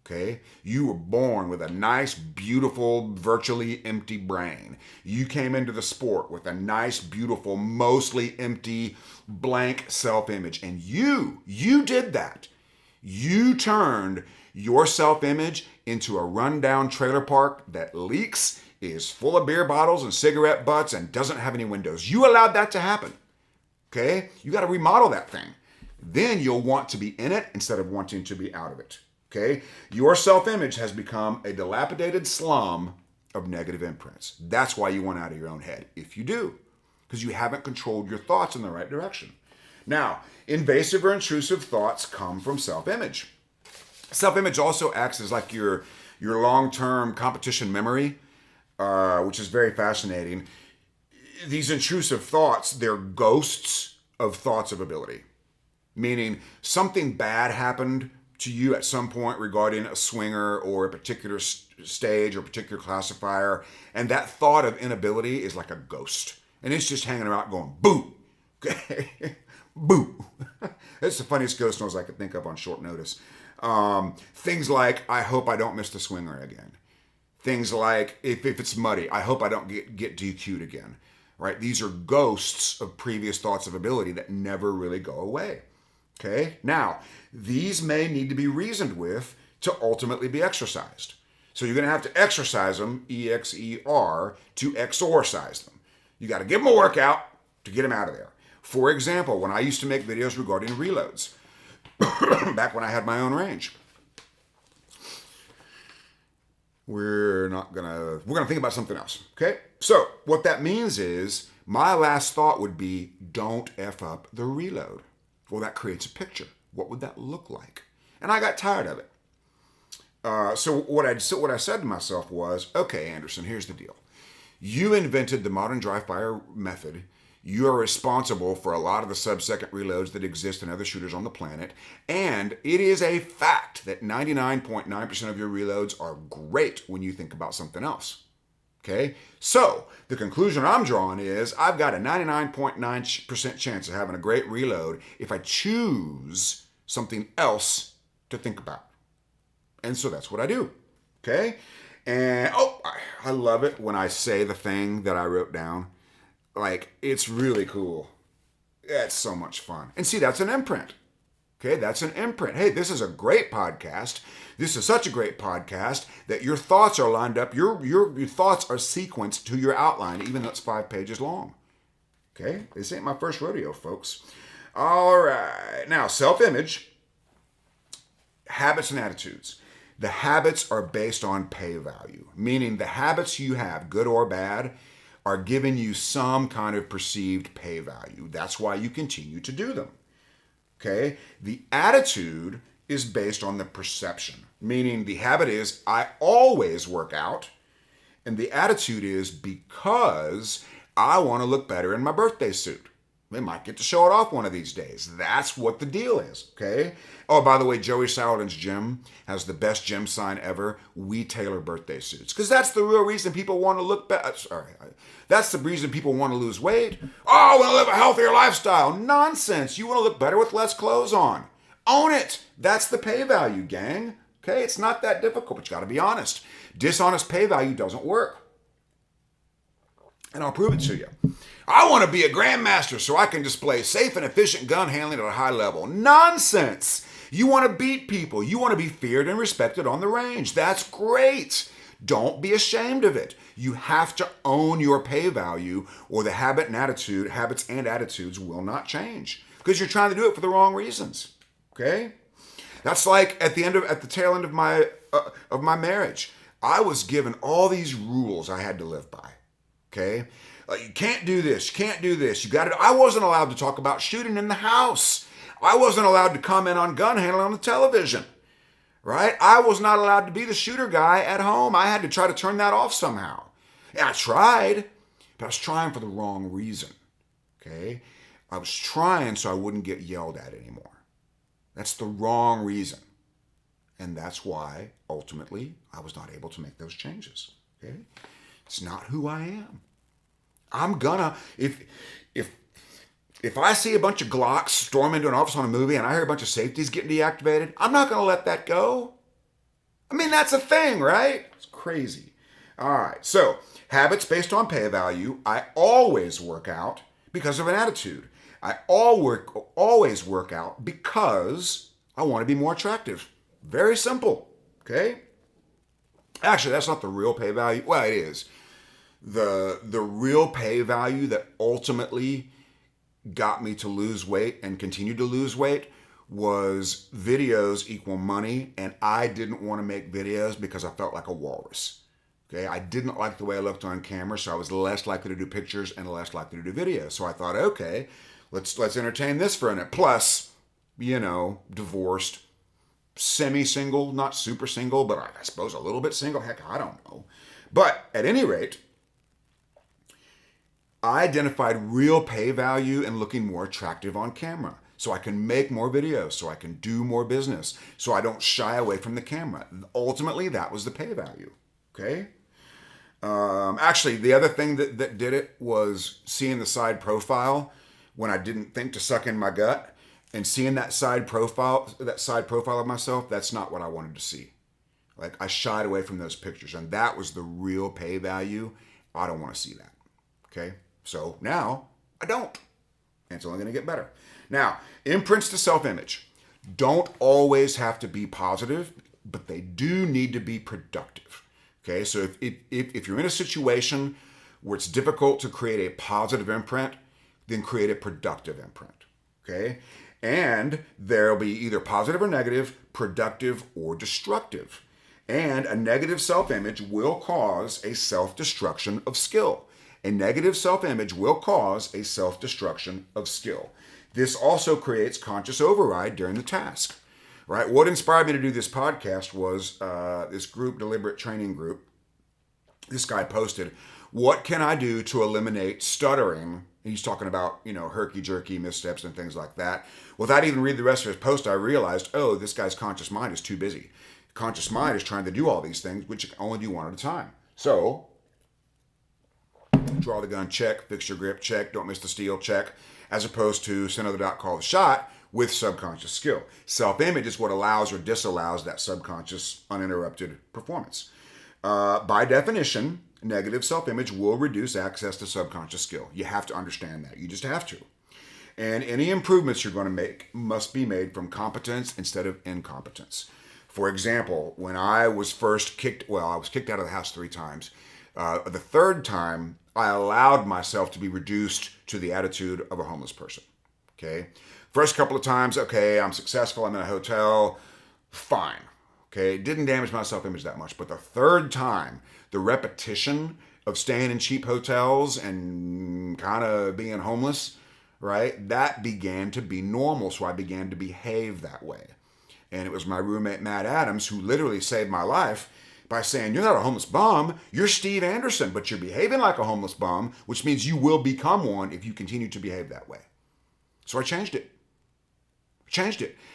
[SPEAKER 1] Okay? You were born with a nice, beautiful, virtually empty brain. You came into the sport with a nice, beautiful, mostly empty, blank self-image. And you did that. You turned your self-image into a rundown trailer park that leaks, is full of beer bottles and cigarette butts, and doesn't have any windows. You allowed that to happen. Okay? You got to remodel that thing. Then you'll want to be in it instead of wanting to be out of it. Okay? Your self-image has become a dilapidated slum of negative imprints. That's why you want out of your own head, if you do, because you haven't controlled your thoughts in the right direction. Now, invasive or intrusive thoughts come from self-image. Self-image also acts as like your long-term competition memory, which is very fascinating. These intrusive thoughts, they're ghosts of thoughts of ability, meaning something bad happened to you at some point regarding a swinger or a particular stage or a particular classifier, and that thought of inability is like a ghost, and it's just hanging around going, boo, okay, boo. That's the funniest ghost noise I could think of on short notice. Things like, I hope I don't miss the swinger again. Things like, if it's muddy, I hope I don't get DQ'd again, right? These are ghosts of previous thoughts of ability that never really go away. Okay? Now, these may need to be reasoned with to ultimately be exercised. So you're going to have to exercise them, E-X-E-R, to exorcise them. You got to give them a workout to get them out of there. For example, when I used to make videos regarding reloads, back when I had my own range, we're gonna think about something else. Okay? So what that means is my last thought would be, don't F up the reload. Well, that creates a picture. What would that look like? And I got tired of it. So what I said to myself was, okay, Anderson, here's the deal. You invented the modern dry fire method. You are responsible for a lot of the sub-second reloads that exist in other shooters on the planet. And it is a fact that 99.9% of your reloads are great when you think about something else. Okay? So the conclusion I'm drawing is I've got a 99.9% chance of having a great reload if I choose something else to think about. And so that's what I do. Okay? And I love it when I say the thing that I wrote down. Like, it's really cool. It's so much fun. And see, that's an imprint. Okay, that's an imprint. Hey, this is a great podcast. This is such a great podcast that your thoughts are lined up. Your thoughts are sequenced to your outline, even though it's 5 pages long. Okay, this ain't my first rodeo, folks. All right. Now, self-image, habits and attitudes. The habits are based on pay value, meaning the habits you have, good or bad, are giving you some kind of perceived pay value. That's why you continue to do them. Okay? The attitude is based on the perception, meaning the habit is, I always work out, and the attitude is because I want to look better in my birthday suit. They might get to show it off one of these days. That's what the deal is, okay? Oh, by the way, Joey Salatin's gym has the best gym sign ever. We tailor birthday suits. Because that's the real reason people want to look better. Sorry. That's the reason people want to lose weight. Oh, I want to live a healthier lifestyle. Nonsense. You want to look better with less clothes on. Own it. That's the pay value, gang. Okay? It's not that difficult, but you got to be honest. Dishonest pay value doesn't work. And I'll prove it to you. I want to be a grandmaster so I can display safe and efficient gun handling at a high level. Nonsense. You want to beat people. You want to be feared and respected on the range. That's great. Don't be ashamed of it. You have to own your pay value, or the habits and attitudes will not change because you're trying to do it for the wrong reasons. Okay? That's like at the tail end of my marriage. I was given all these rules I had to live by. Okay? You can't do this. You can't do this. You got to. I wasn't allowed to talk about shooting in the house. I wasn't allowed to comment on gun handling on the television. Right? I was not allowed to be the shooter guy at home. I had to try to turn that off somehow. And I tried, but I was trying for the wrong reason. Okay? I was trying so I wouldn't get yelled at anymore. That's the wrong reason. And that's why, ultimately, I was not able to make those changes. Okay? It's not who I am. I'm gonna, if I see a bunch of Glocks storm into an office on a movie and I hear a bunch of safeties getting deactivated, I'm not gonna let that go. I mean, that's a thing, right? It's crazy. All right. So, habits based on pay value. I always work out because of an attitude. I always work out because I want to be more attractive. Very simple. Okay? Actually, that's not the real pay value. Well, it is. The real pay value that ultimately got me to lose weight and continue to lose weight was videos equal money, and I didn't want to make videos because I felt like a walrus. Okay, I didn't like the way I looked on camera, so I was less likely to do pictures and less likely to do videos. So I thought, okay, let's entertain this for a minute. Plus, divorced, semi-single, not super single, but I suppose a little bit single. Heck, I don't know. But at any rate, I identified real pay value in looking more attractive on camera. So I can make more videos, so I can do more business, so I don't shy away from the camera. Ultimately, that was the pay value. Okay? Actually, the other thing that did it was seeing the side profile when I didn't think to suck in my gut, and seeing that side profile of myself. That's not what I wanted to see. Like, I shied away from those pictures, and that was the real pay value. I don't want to see that. Okay? So now I don't. And it's only going to get better. Now, imprints to self-image don't always have to be positive, but they do need to be productive. Okay, so if you're in a situation where it's difficult to create a positive imprint, then create a productive imprint. Okay, and there'll be either positive or negative, productive or destructive. And a negative self-image will cause a self-destruction of skill. A negative self-image will cause a self-destruction of skill. This also creates conscious override during the task, right? What inspired me to do this podcast was this group, Deliberate Training Group. This guy posted, what can I do to eliminate stuttering? And he's talking about, herky-jerky missteps and things like that. Without even reading the rest of his post, I realized, oh, this guy's conscious mind is too busy. Conscious mind is trying to do all these things, which you can only do one at a time. So, draw the gun, check. Fix your grip, check. Don't miss the steel, check. As opposed to send another dot, call the shot with subconscious skill. Self-image is what allows or disallows that subconscious uninterrupted performance. By definition, negative self-image will reduce access to subconscious skill. You have to understand that. You just have to. And any improvements you're going to make must be made from competence instead of incompetence. For example, when I was first kicked out of the house 3 times. The third time, I allowed myself to be reduced to the attitude of a homeless person. Okay? First couple of times, okay, I'm successful, I'm in a hotel, fine. Okay, didn't damage my self-image that much. But the third time, the repetition of staying in cheap hotels and kind of being homeless, right, that began to be normal. So I began to behave that way. And it was my roommate, Matt Adams, who literally saved my life by saying, you're not a homeless bum, you're Steve Anderson, but you're behaving like a homeless bum, which means you will become one if you continue to behave that way. So I changed it.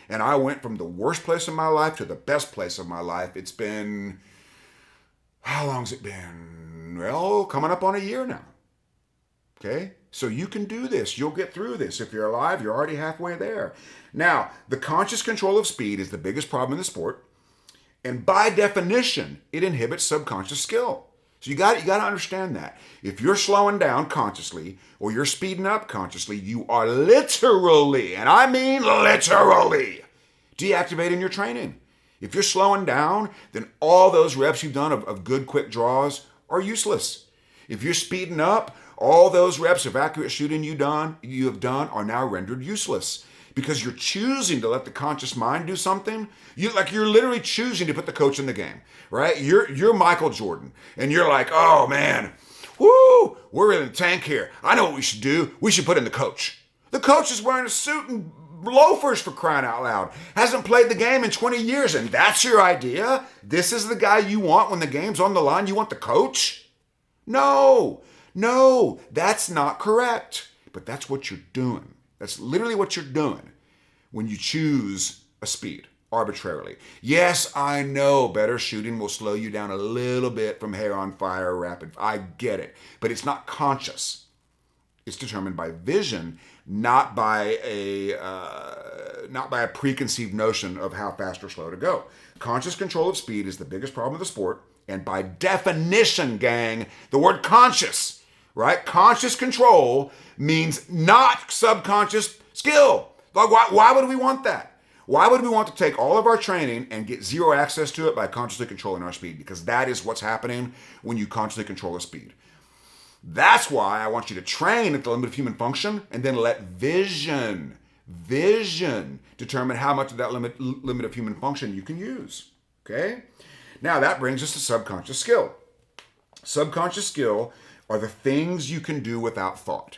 [SPEAKER 1] And I went from the worst place in my life to the best place of my life. It's been, how long's it been? Well, coming up on a year now. Okay? So you can do this. You'll get through this. If you're alive, you're already halfway there. Now, the conscious control of speed is the biggest problem in the sport. And by definition, it inhibits subconscious skill. So you got to understand that. If you're slowing down consciously or you're speeding up consciously, you are literally, and I mean literally, deactivating your training. If you're slowing down, then all those reps you've done of good quick draws are useless. If you're speeding up, all those reps of accurate shooting you have done are now rendered useless. Because you're choosing to let the conscious mind do something. You're literally choosing to put the coach in the game, right? You're Michael Jordan, and you're like, oh man, woo, we're in the tank here. I know what we should do. We should put in the coach. The coach is wearing a suit and loafers, for crying out loud. Hasn't played the game in 20 years, and that's your idea? This is the guy you want when the game's on the line? You want the coach? No, that's not correct. But that's what you're doing. That's literally what you're doing when you choose a speed arbitrarily. Yes, I know better shooting will slow you down a little bit from hair on fire rapid. I get it. But it's not conscious. It's determined by vision, not by a not by a preconceived notion of how fast or slow to go. Conscious control of speed is the biggest problem of the sport, and by definition, gang, the word conscious, right? Conscious control means not subconscious skill. Like, why would we want that? Why would we want to take all of our training and get zero access to it by consciously controlling our speed? Because that is what's happening when you consciously control the speed. That's why I want you to train at the limit of human function and then let vision determine how much of that limit of human function you can use. Okay? Now that brings us to subconscious skill. Subconscious skill are the things you can do without thought.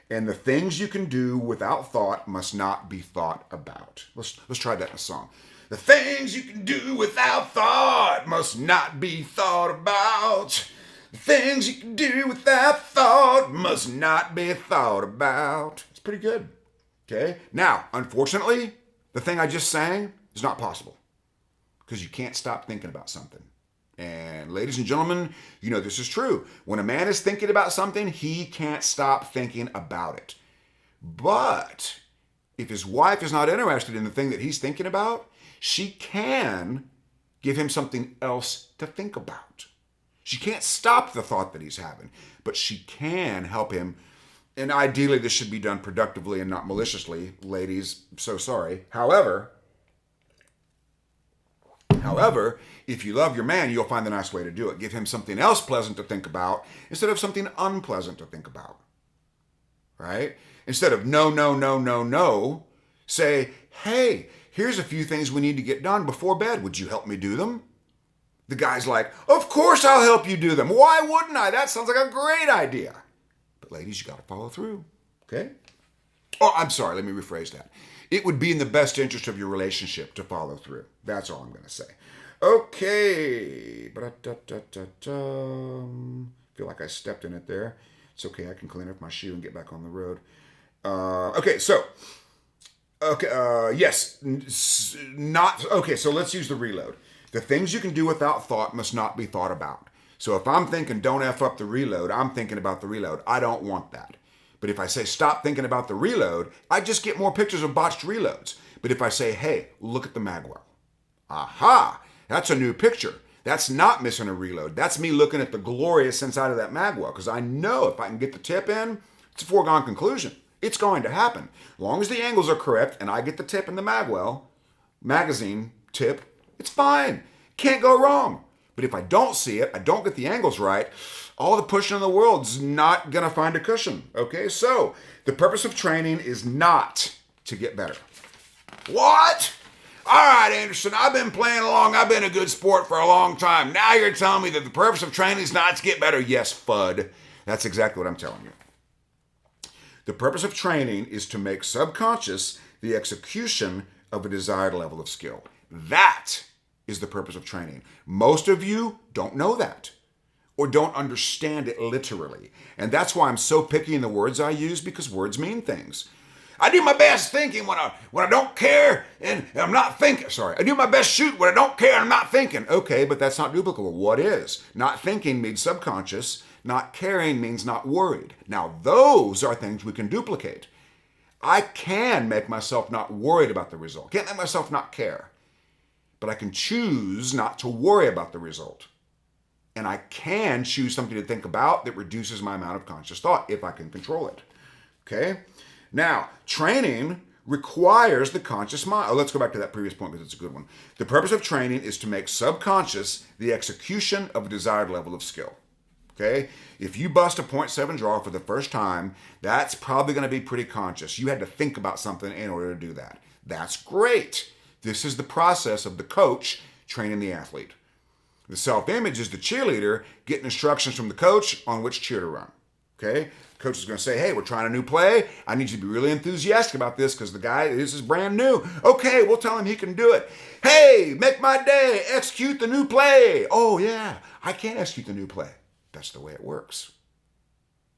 [SPEAKER 1] And the things you can do without thought must not be thought about. Let's try that in a song. The things you can do without thought must not be thought about. The things you can do without thought must not be thought about. It's pretty good. Okay? Now, unfortunately, the thing I just sang is not possible because you can't stop thinking about something. And ladies and gentlemen, you know this is true. When a man is thinking about something, he can't stop thinking about it. But if his wife is not interested in the thing that he's thinking about, she can give him something else to think about. She can't stop the thought that he's having, but she can help him. And ideally, this should be done productively and not maliciously. Ladies, I'm so sorry. However, if you love your man, you'll find the nice way to do it. Give him something else pleasant to think about instead of something unpleasant to think about. Right? Instead of no, say, hey, here's a few things we need to get done before bed. Would you help me do them? The guy's like, of course I'll help you do them. Why wouldn't I? That sounds like a great idea. But ladies, you got to follow through. Okay? Oh, I'm sorry. Let me rephrase that. It would be in the best interest of your relationship to follow through. That's all I'm going to say. Okay. Feel like I stepped in it there. It's okay. I can clean up my shoe and get back on the road. So let's use the reload. The things you can do without thought must not be thought about. So if I'm thinking don't F up the reload, I'm thinking about the reload. I don't want that. But if I say stop thinking about the reload, I just get more pictures of botched reloads. But if I say, hey, look at the magwell. Aha, that's a new picture. That's not missing a reload. That's me looking at the glorious inside of that magwell because I know if I can get the tip in, it's a foregone conclusion. It's going to happen. As long as the angles are correct and I get the tip in the magwell, magazine tip, it's fine. Can't go wrong. But if I don't see it, I don't get the angles right, all the pushing in the world's not going to find a cushion. Okay, so the purpose of training is not to get better. What? All right, Anderson, I've been playing along. I've been a good sport for a long time. Now you're telling me that the purpose of training is not to get better. Yes, FUD. That's exactly what I'm telling you. The purpose of training is to make subconscious the execution of a desired level of skill. That is the purpose of training. Most of you don't know that or don't understand it literally. And that's why I'm so picky in the words I use, because words mean things. I do my best thinking when I don't care and I'm not thinking. Sorry, I do my best shoot when I don't care and I'm not thinking. Okay, but that's not duplicable. What is? Not thinking means subconscious. Not caring means not worried. Now, those are things we can duplicate. I can make myself not worried about the result. Can't make myself not care. But I can choose not to worry about the result. And I can choose something to think about that reduces my amount of conscious thought if I can control it. Okay? Now, training requires the conscious mind. Oh, let's go back to that previous point because it's a good one. The purpose of training is to make subconscious the execution of a desired level of skill. Okay? If you bust a 0.7 draw for the first time, that's probably going to be pretty conscious. You had to think about something in order to do that. That's great. This is the process of the coach training the athlete. The self-image is the cheerleader getting instructions from the coach on which cheer to run. Okay? The coach is going to say, hey, we're trying a new play. I need you to be really enthusiastic about this because this is brand new. Okay, we'll tell him he can do it. Hey, make my day. Execute the new play. Oh, yeah, I can't execute the new play. That's the way it works.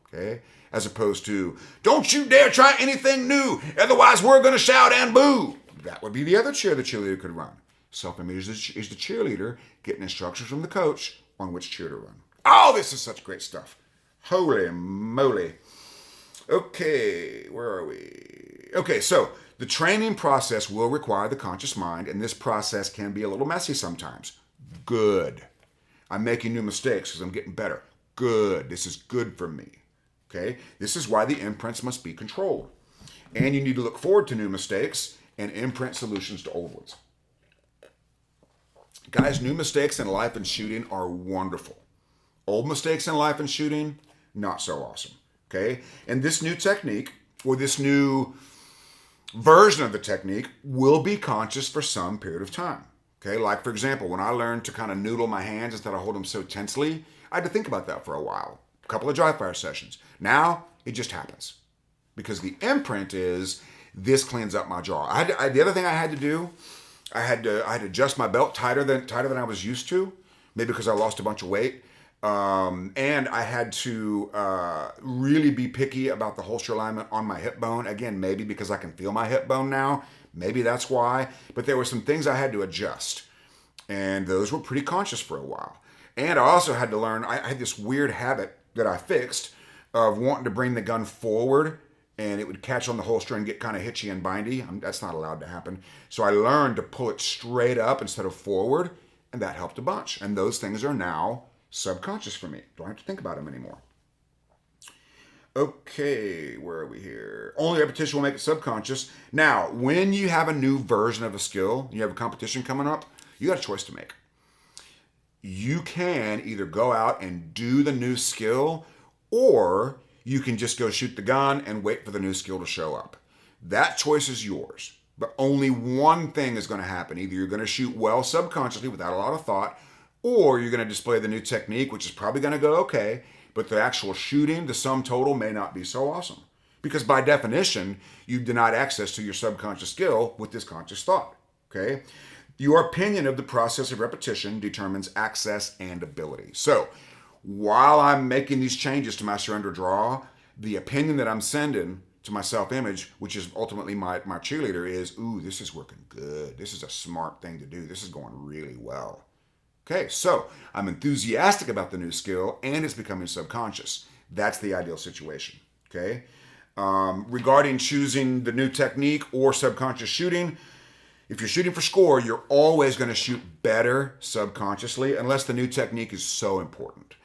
[SPEAKER 1] Okay? As opposed to, don't you dare try anything new. Otherwise, we're going to shout and boo. That would be the other cheer the cheerleader could run. Self-image is the cheerleader getting instructions from the coach on which cheer to run. Oh, this is such great stuff. Holy moly. Okay, where are we? Okay, so the training process will require the conscious mind, and this process can be a little messy sometimes. Good. I'm making new mistakes because I'm getting better. Good. This is good for me. Okay? This is why the imprints must be controlled. And you need to look forward to new mistakes and imprint solutions to old ones. Guys, new mistakes in life and shooting are wonderful. Old mistakes in life and shooting, not so awesome. Okay? And this new technique, or this new version of the technique, will be conscious for some period of time. Okay? Like, for example, when I learned to kind of noodle my hands instead of hold them so tensely, I had to think about that for a while. A couple of dry fire sessions. Now, it just happens. Because the imprint is, this cleans up my jaw. The other thing I had to do, I had to adjust my belt tighter than I was used to, maybe because I lost a bunch of weight. And I had to really be picky about the holster alignment on my hip bone. Again, maybe because I can feel my hip bone now. Maybe that's why. But there were some things I had to adjust. And those were pretty conscious for a while. And I also had to learn, I had this weird habit that I fixed of wanting to bring the gun forward, and it would catch on the holster and get kind of hitchy and bindy. That's not allowed to happen. So I learned to pull it straight up instead of forward, and that helped a bunch. And those things are now subconscious for me. Don't have to think about them anymore. Okay, where are we here? Only repetition will make it subconscious. Now, when you have a new version of a skill, you have a competition coming up, you got a choice to make. You can either go out and do the new skill, or you can just go shoot the gun and wait for the new skill to show up. That choice is yours. But only one thing is going to happen. Either you're going to shoot well subconsciously without a lot of thought, or you're going to display the new technique, which is probably going to go okay, but the actual shooting, the sum total, may not be so awesome. Because by definition, you've denied access to your subconscious skill with this conscious thought. Okay? Your opinion of the process of repetition determines access and ability. So, while I'm making these changes to my surrender draw, the opinion that I'm sending to my self-image, which is ultimately my cheerleader, is, ooh, this is working good. This is a smart thing to do. This is going really well. Okay, so I'm enthusiastic about the new skill, and it's becoming subconscious. That's the ideal situation. Okay? Regarding choosing the new technique or subconscious shooting, if you're shooting for score, you're always going to shoot better subconsciously, unless the new technique is so important.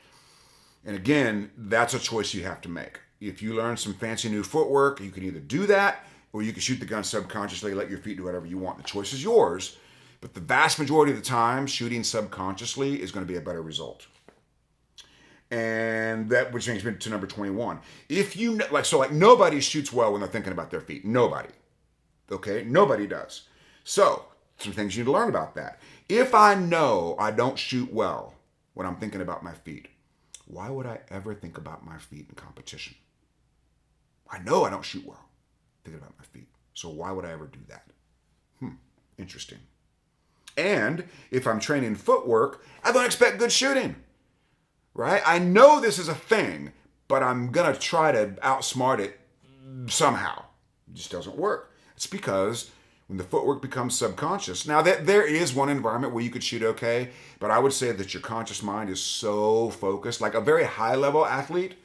[SPEAKER 1] And again, that's a choice you have to make. If you learn some fancy new footwork, you can either do that, or you can shoot the gun subconsciously, let your feet do whatever you want. The choice is yours. But the vast majority of the time, shooting subconsciously is going to be a better result. And that which brings me to number 21. If you nobody shoots well when they're thinking about their feet. Nobody. Okay? Nobody does. So, some things you need to learn about that. If I know I don't shoot well when I'm thinking about my feet, why would I ever think about my feet in competition? I know I don't shoot well thinking about my feet. So why would I ever do that? Interesting. And if I'm training footwork, I don't expect good shooting, right? I know this is a thing, but I'm going to try to outsmart it somehow. It just doesn't work. It's because when the footwork becomes subconscious, now that there is one environment where you could shoot okay, but I would say that your conscious mind is so focused, like a very high level athlete,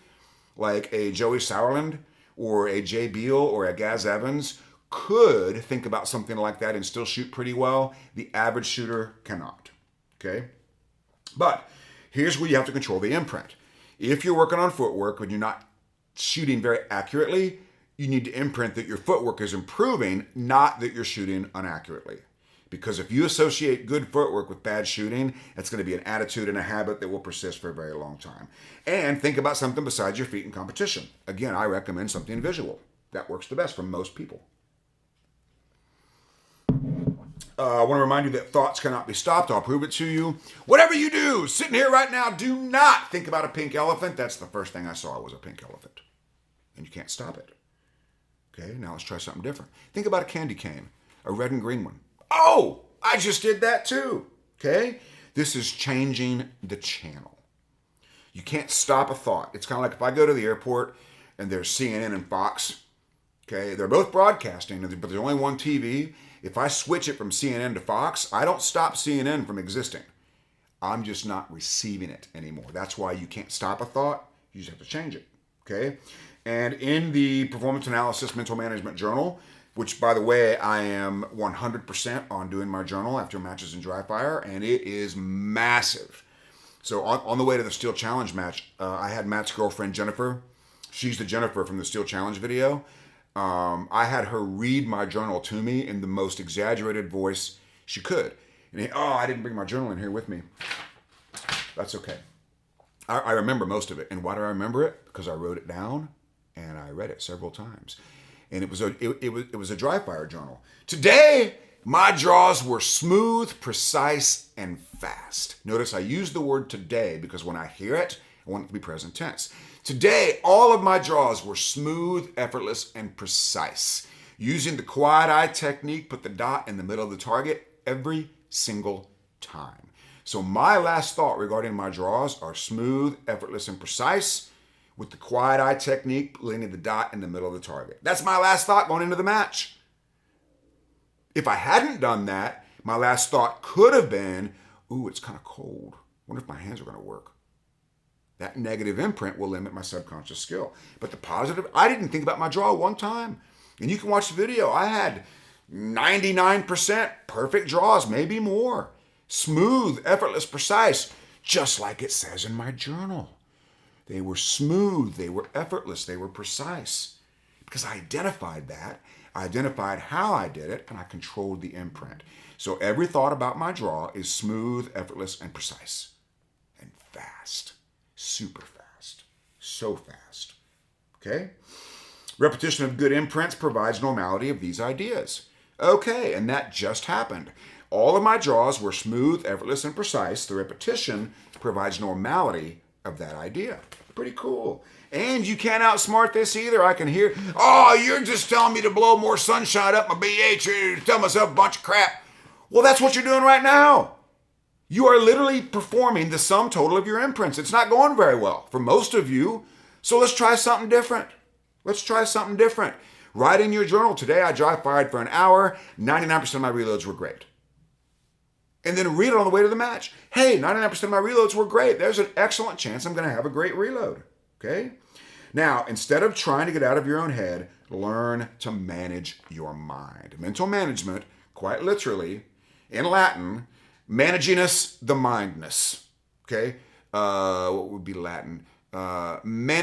[SPEAKER 1] like a Joey Sauerland or a Jay Beal or a Gaz Evans, could think about something like that and still shoot pretty well. The average shooter cannot. Okay? But here's where you have to control the imprint. If you're working on footwork and you're not shooting very accurately, you need to imprint that your footwork is improving, not that you're shooting inaccurately. Because if you associate good footwork with bad shooting, it's going to be an attitude and a habit that will persist for a very long time. And think about something besides your feet in competition. Again, I recommend something visual. That works the best for most people. I want to remind you that thoughts cannot be stopped. I'll prove it to you. Whatever you do, sitting here right now, do not think about a pink elephant. That's the first thing I saw was a pink elephant. And you can't stop it. Okay, now let's try something different. Think about a candy cane, a red and green one. Oh, I just did that too. Okay, this is changing the channel. You can't stop a thought. It's kind of like if I go to the airport and there's CNN and Fox. Okay, they're both broadcasting, but there's only one TV. If I switch it from CNN to Fox, I don't stop CNN from existing. I'm just not receiving it anymore. That's why you can't stop a thought. You just have to change it. Okay? And in the Performance Analysis Mental Management Journal, which, by the way, I am 100% on doing my journal after matches in dry fire, and it is massive. So on the way to the Steel Challenge match, I had Matt's girlfriend, Jennifer. She's the Jennifer from the Steel Challenge video. I had her read my journal to me in the most exaggerated voice she could. And I didn't bring my journal in here with me. That's okay. I remember most of it. And why do I remember it? Because I wrote it down and I read it several times. And it was a dry fire journal. Today, my draws were smooth, precise, and fast. Notice I use the word today because when I hear it, I want it to be present tense. Today, all of my draws were smooth, effortless, and precise. Using the quiet eye technique, put the dot in the middle of the target every single time. So my last thought regarding my draws are smooth, effortless, and precise, with the quiet eye technique, putting the dot in the middle of the target. That's my last thought going into the match. If I hadn't done that, my last thought could have been, ooh, it's kind of cold. Wonder if my hands are going to work. That negative imprint will limit my subconscious skill. But the positive, I didn't think about my draw one time. And you can watch the video. I had 99% perfect draws, maybe more. Smooth, effortless, precise, just like it says in my journal. They were smooth, they were effortless, they were precise. Because I identified that, I identified how I did it, and I controlled the imprint. So every thought about my draw is smooth, effortless, and precise. And fast. Super fast. So fast. Okay? Repetition of good imprints provides normality of these ideas. Okay, and that just happened. All of my draws were smooth, effortless, and precise. The repetition provides normality of that idea. Pretty cool. And you can't outsmart this either. I can hear, you're just telling me to blow more sunshine up my BH, or tell myself a bunch of crap. Well, that's what you're doing right now. You are literally performing the sum total of your imprints. It's not going very well for most of you. So let's try something different. Let's try something different. Write in your journal, today I dry fired for an hour, 99% of my reloads were great. And then read it on the way to the match. Hey, 99% of my reloads were great. There's an excellent chance I'm going to have a great reload. Okay? Now, instead of trying to get out of your own head, learn to manage your mind. Mental management, quite literally, in Latin, managinus the mindness. Okay? What would be Latin? Managisio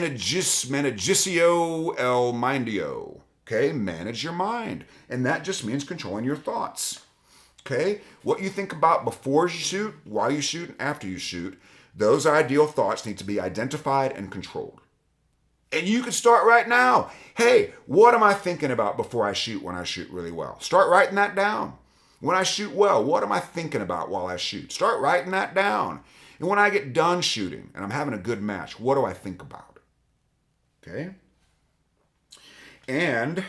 [SPEAKER 1] el mindio. Okay? Manage your mind. And that just means controlling your thoughts. Okay? What you think about before you shoot, while you shoot, and after you shoot, those ideal thoughts need to be identified and controlled. And you can start right now. Hey, what am I thinking about before I shoot when I shoot really well? Start writing that down. When I shoot well, what am I thinking about while I shoot? Start writing that down. And when I get done shooting and I'm having a good match, what do I think about? Okay? And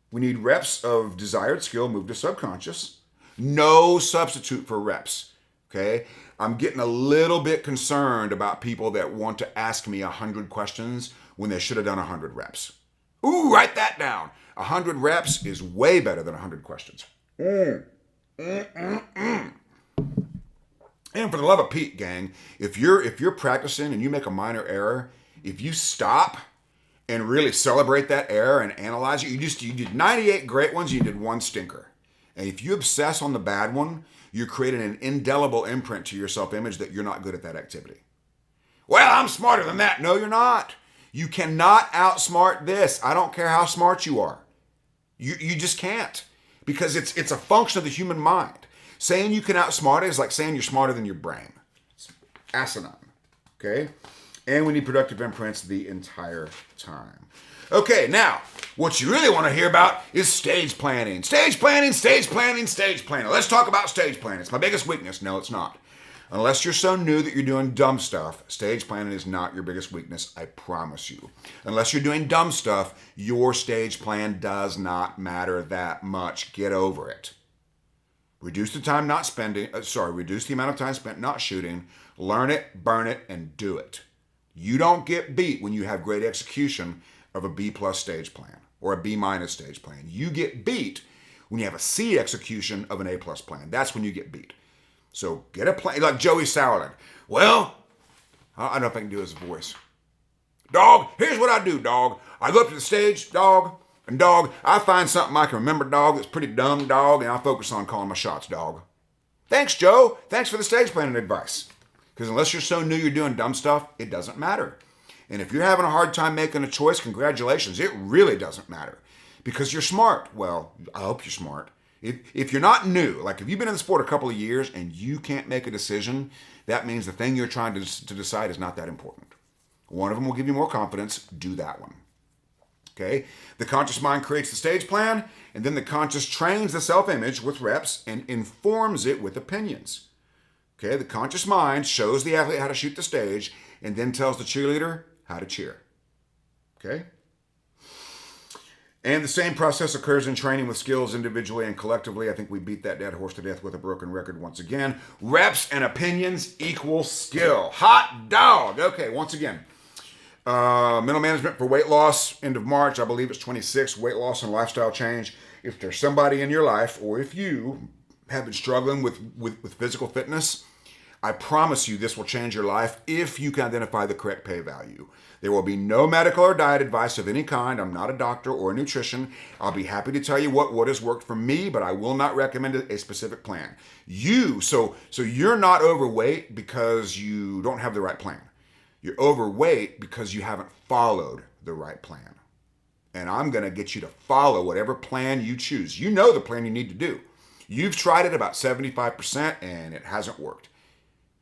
[SPEAKER 1] we need reps of desired skill move to subconscious. No substitute for reps, okay? I'm getting a little bit concerned about people that want to ask me 100 questions when they should have done 100 reps. Ooh, write that down. 100 reps is way better than 100 questions. And for the love of Pete, gang, if you're practicing and you make a minor error, if you stop and really celebrate that error and analyze it, you did 98 great ones, you did one stinker. And if you obsess on the bad one, you're creating an indelible imprint to your self-image that you're not good at that activity. Well, I'm smarter than that. No, you're not. You cannot outsmart this. I don't care how smart you are. You just can't. Because it's a function of the human mind. Saying you can outsmart it is like saying you're smarter than your brain. It's asinine. Okay? And we need productive imprints the entire time. Okay, now, what you really want to hear about is stage planning. Stage planning, stage planning, stage planning. Let's talk about stage planning. It's my biggest weakness. No, it's not. Unless you're so new that you're doing dumb stuff, stage planning is not your biggest weakness, I promise you. Unless you're doing dumb stuff, your stage plan does not matter that much. Get over it. Reduce the amount of time spent not shooting. Learn it, burn it, and do it. You don't get beat when you have great execution of a B+ stage plan or a B- stage plan. You get beat when you have a C execution of an A+ plan. That's when you get beat. So get a plan, like Joey Sauerland. Well, I don't know if I can do his voice. Dog, here's what I do, dog. I go up to the stage, dog, and dog, I find something I can remember, dog, that's pretty dumb, dog, and I focus on calling my shots, dog. Thanks, Joe. Thanks for the stage planning advice. Because unless you're so new you're doing dumb stuff, it doesn't matter. And if you're having a hard time making a choice, congratulations. It really doesn't matter. Because you're smart. Well, I hope you're smart. If you're not new, like if you've been in the sport a couple of years and you can't make a decision, that means the thing you're trying to decide is not that important. One of them will give you more confidence. Do that one. Okay? The conscious mind creates the stage plan, and then the conscious trains the self-image with reps and informs it with opinions. Okay? The conscious mind shows the athlete how to shoot the stage and then tells the cheerleader how to cheer. Okay? And the same process occurs in training with skills individually and collectively. I think we beat that dead horse to death with a broken record once again. Reps and opinions equal skill. Hot dog. Okay, once again. Mental management for weight loss, end of March, I believe it's 26, weight loss and lifestyle change. If there's somebody in your life, or if you have been struggling with physical fitness, I promise you this will change your life if you can identify the correct pay value. There will be no medical or diet advice of any kind. I'm not a doctor or a nutrition. I'll be happy to tell you what has worked for me, but I will not recommend a specific plan. So you're not overweight because you don't have the right plan. You're overweight because you haven't followed the right plan. And I'm going to get you to follow whatever plan you choose. You know the plan you need to do. You've tried it about 75% and it hasn't worked.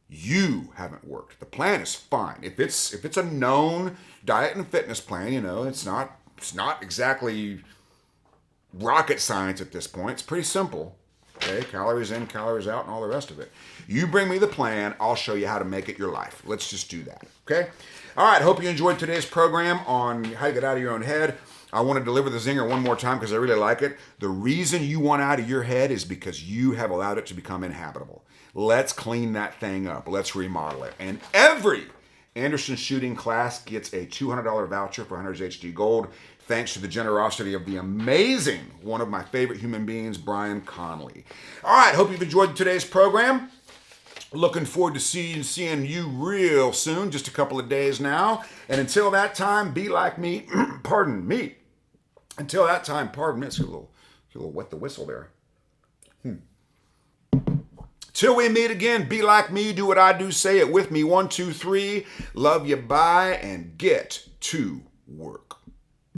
[SPEAKER 1] You haven't worked. The plan is fine. If it's a known diet and fitness plan, it's not exactly rocket science at this point. It's pretty simple. Okay, calories in, calories out, and all the rest of it. You bring me the plan, I'll show you how to make it your life. Let's just do that, okay? All right, hope you enjoyed today's program on how to get out of your own head. I want to deliver the zinger one more time because I really like it. The reason you want out of your head is because you have allowed it to become inhabitable. Let's clean that thing up. Let's remodel it. And every Anderson shooting class gets a $200 voucher for Hunters HD Gold, thanks to the generosity of the amazing, one of my favorite human beings, Brian Connolly. All right, hope you've enjoyed today's program. Looking forward to seeing you real soon, just a couple of days now. And until that time, be like me. Pardon me. Until that time, pardon me. It's a little wet the whistle there. Till we meet again, be like me, do what I do, say it with me. 1, 2, 3. Love you, bye, and get to work.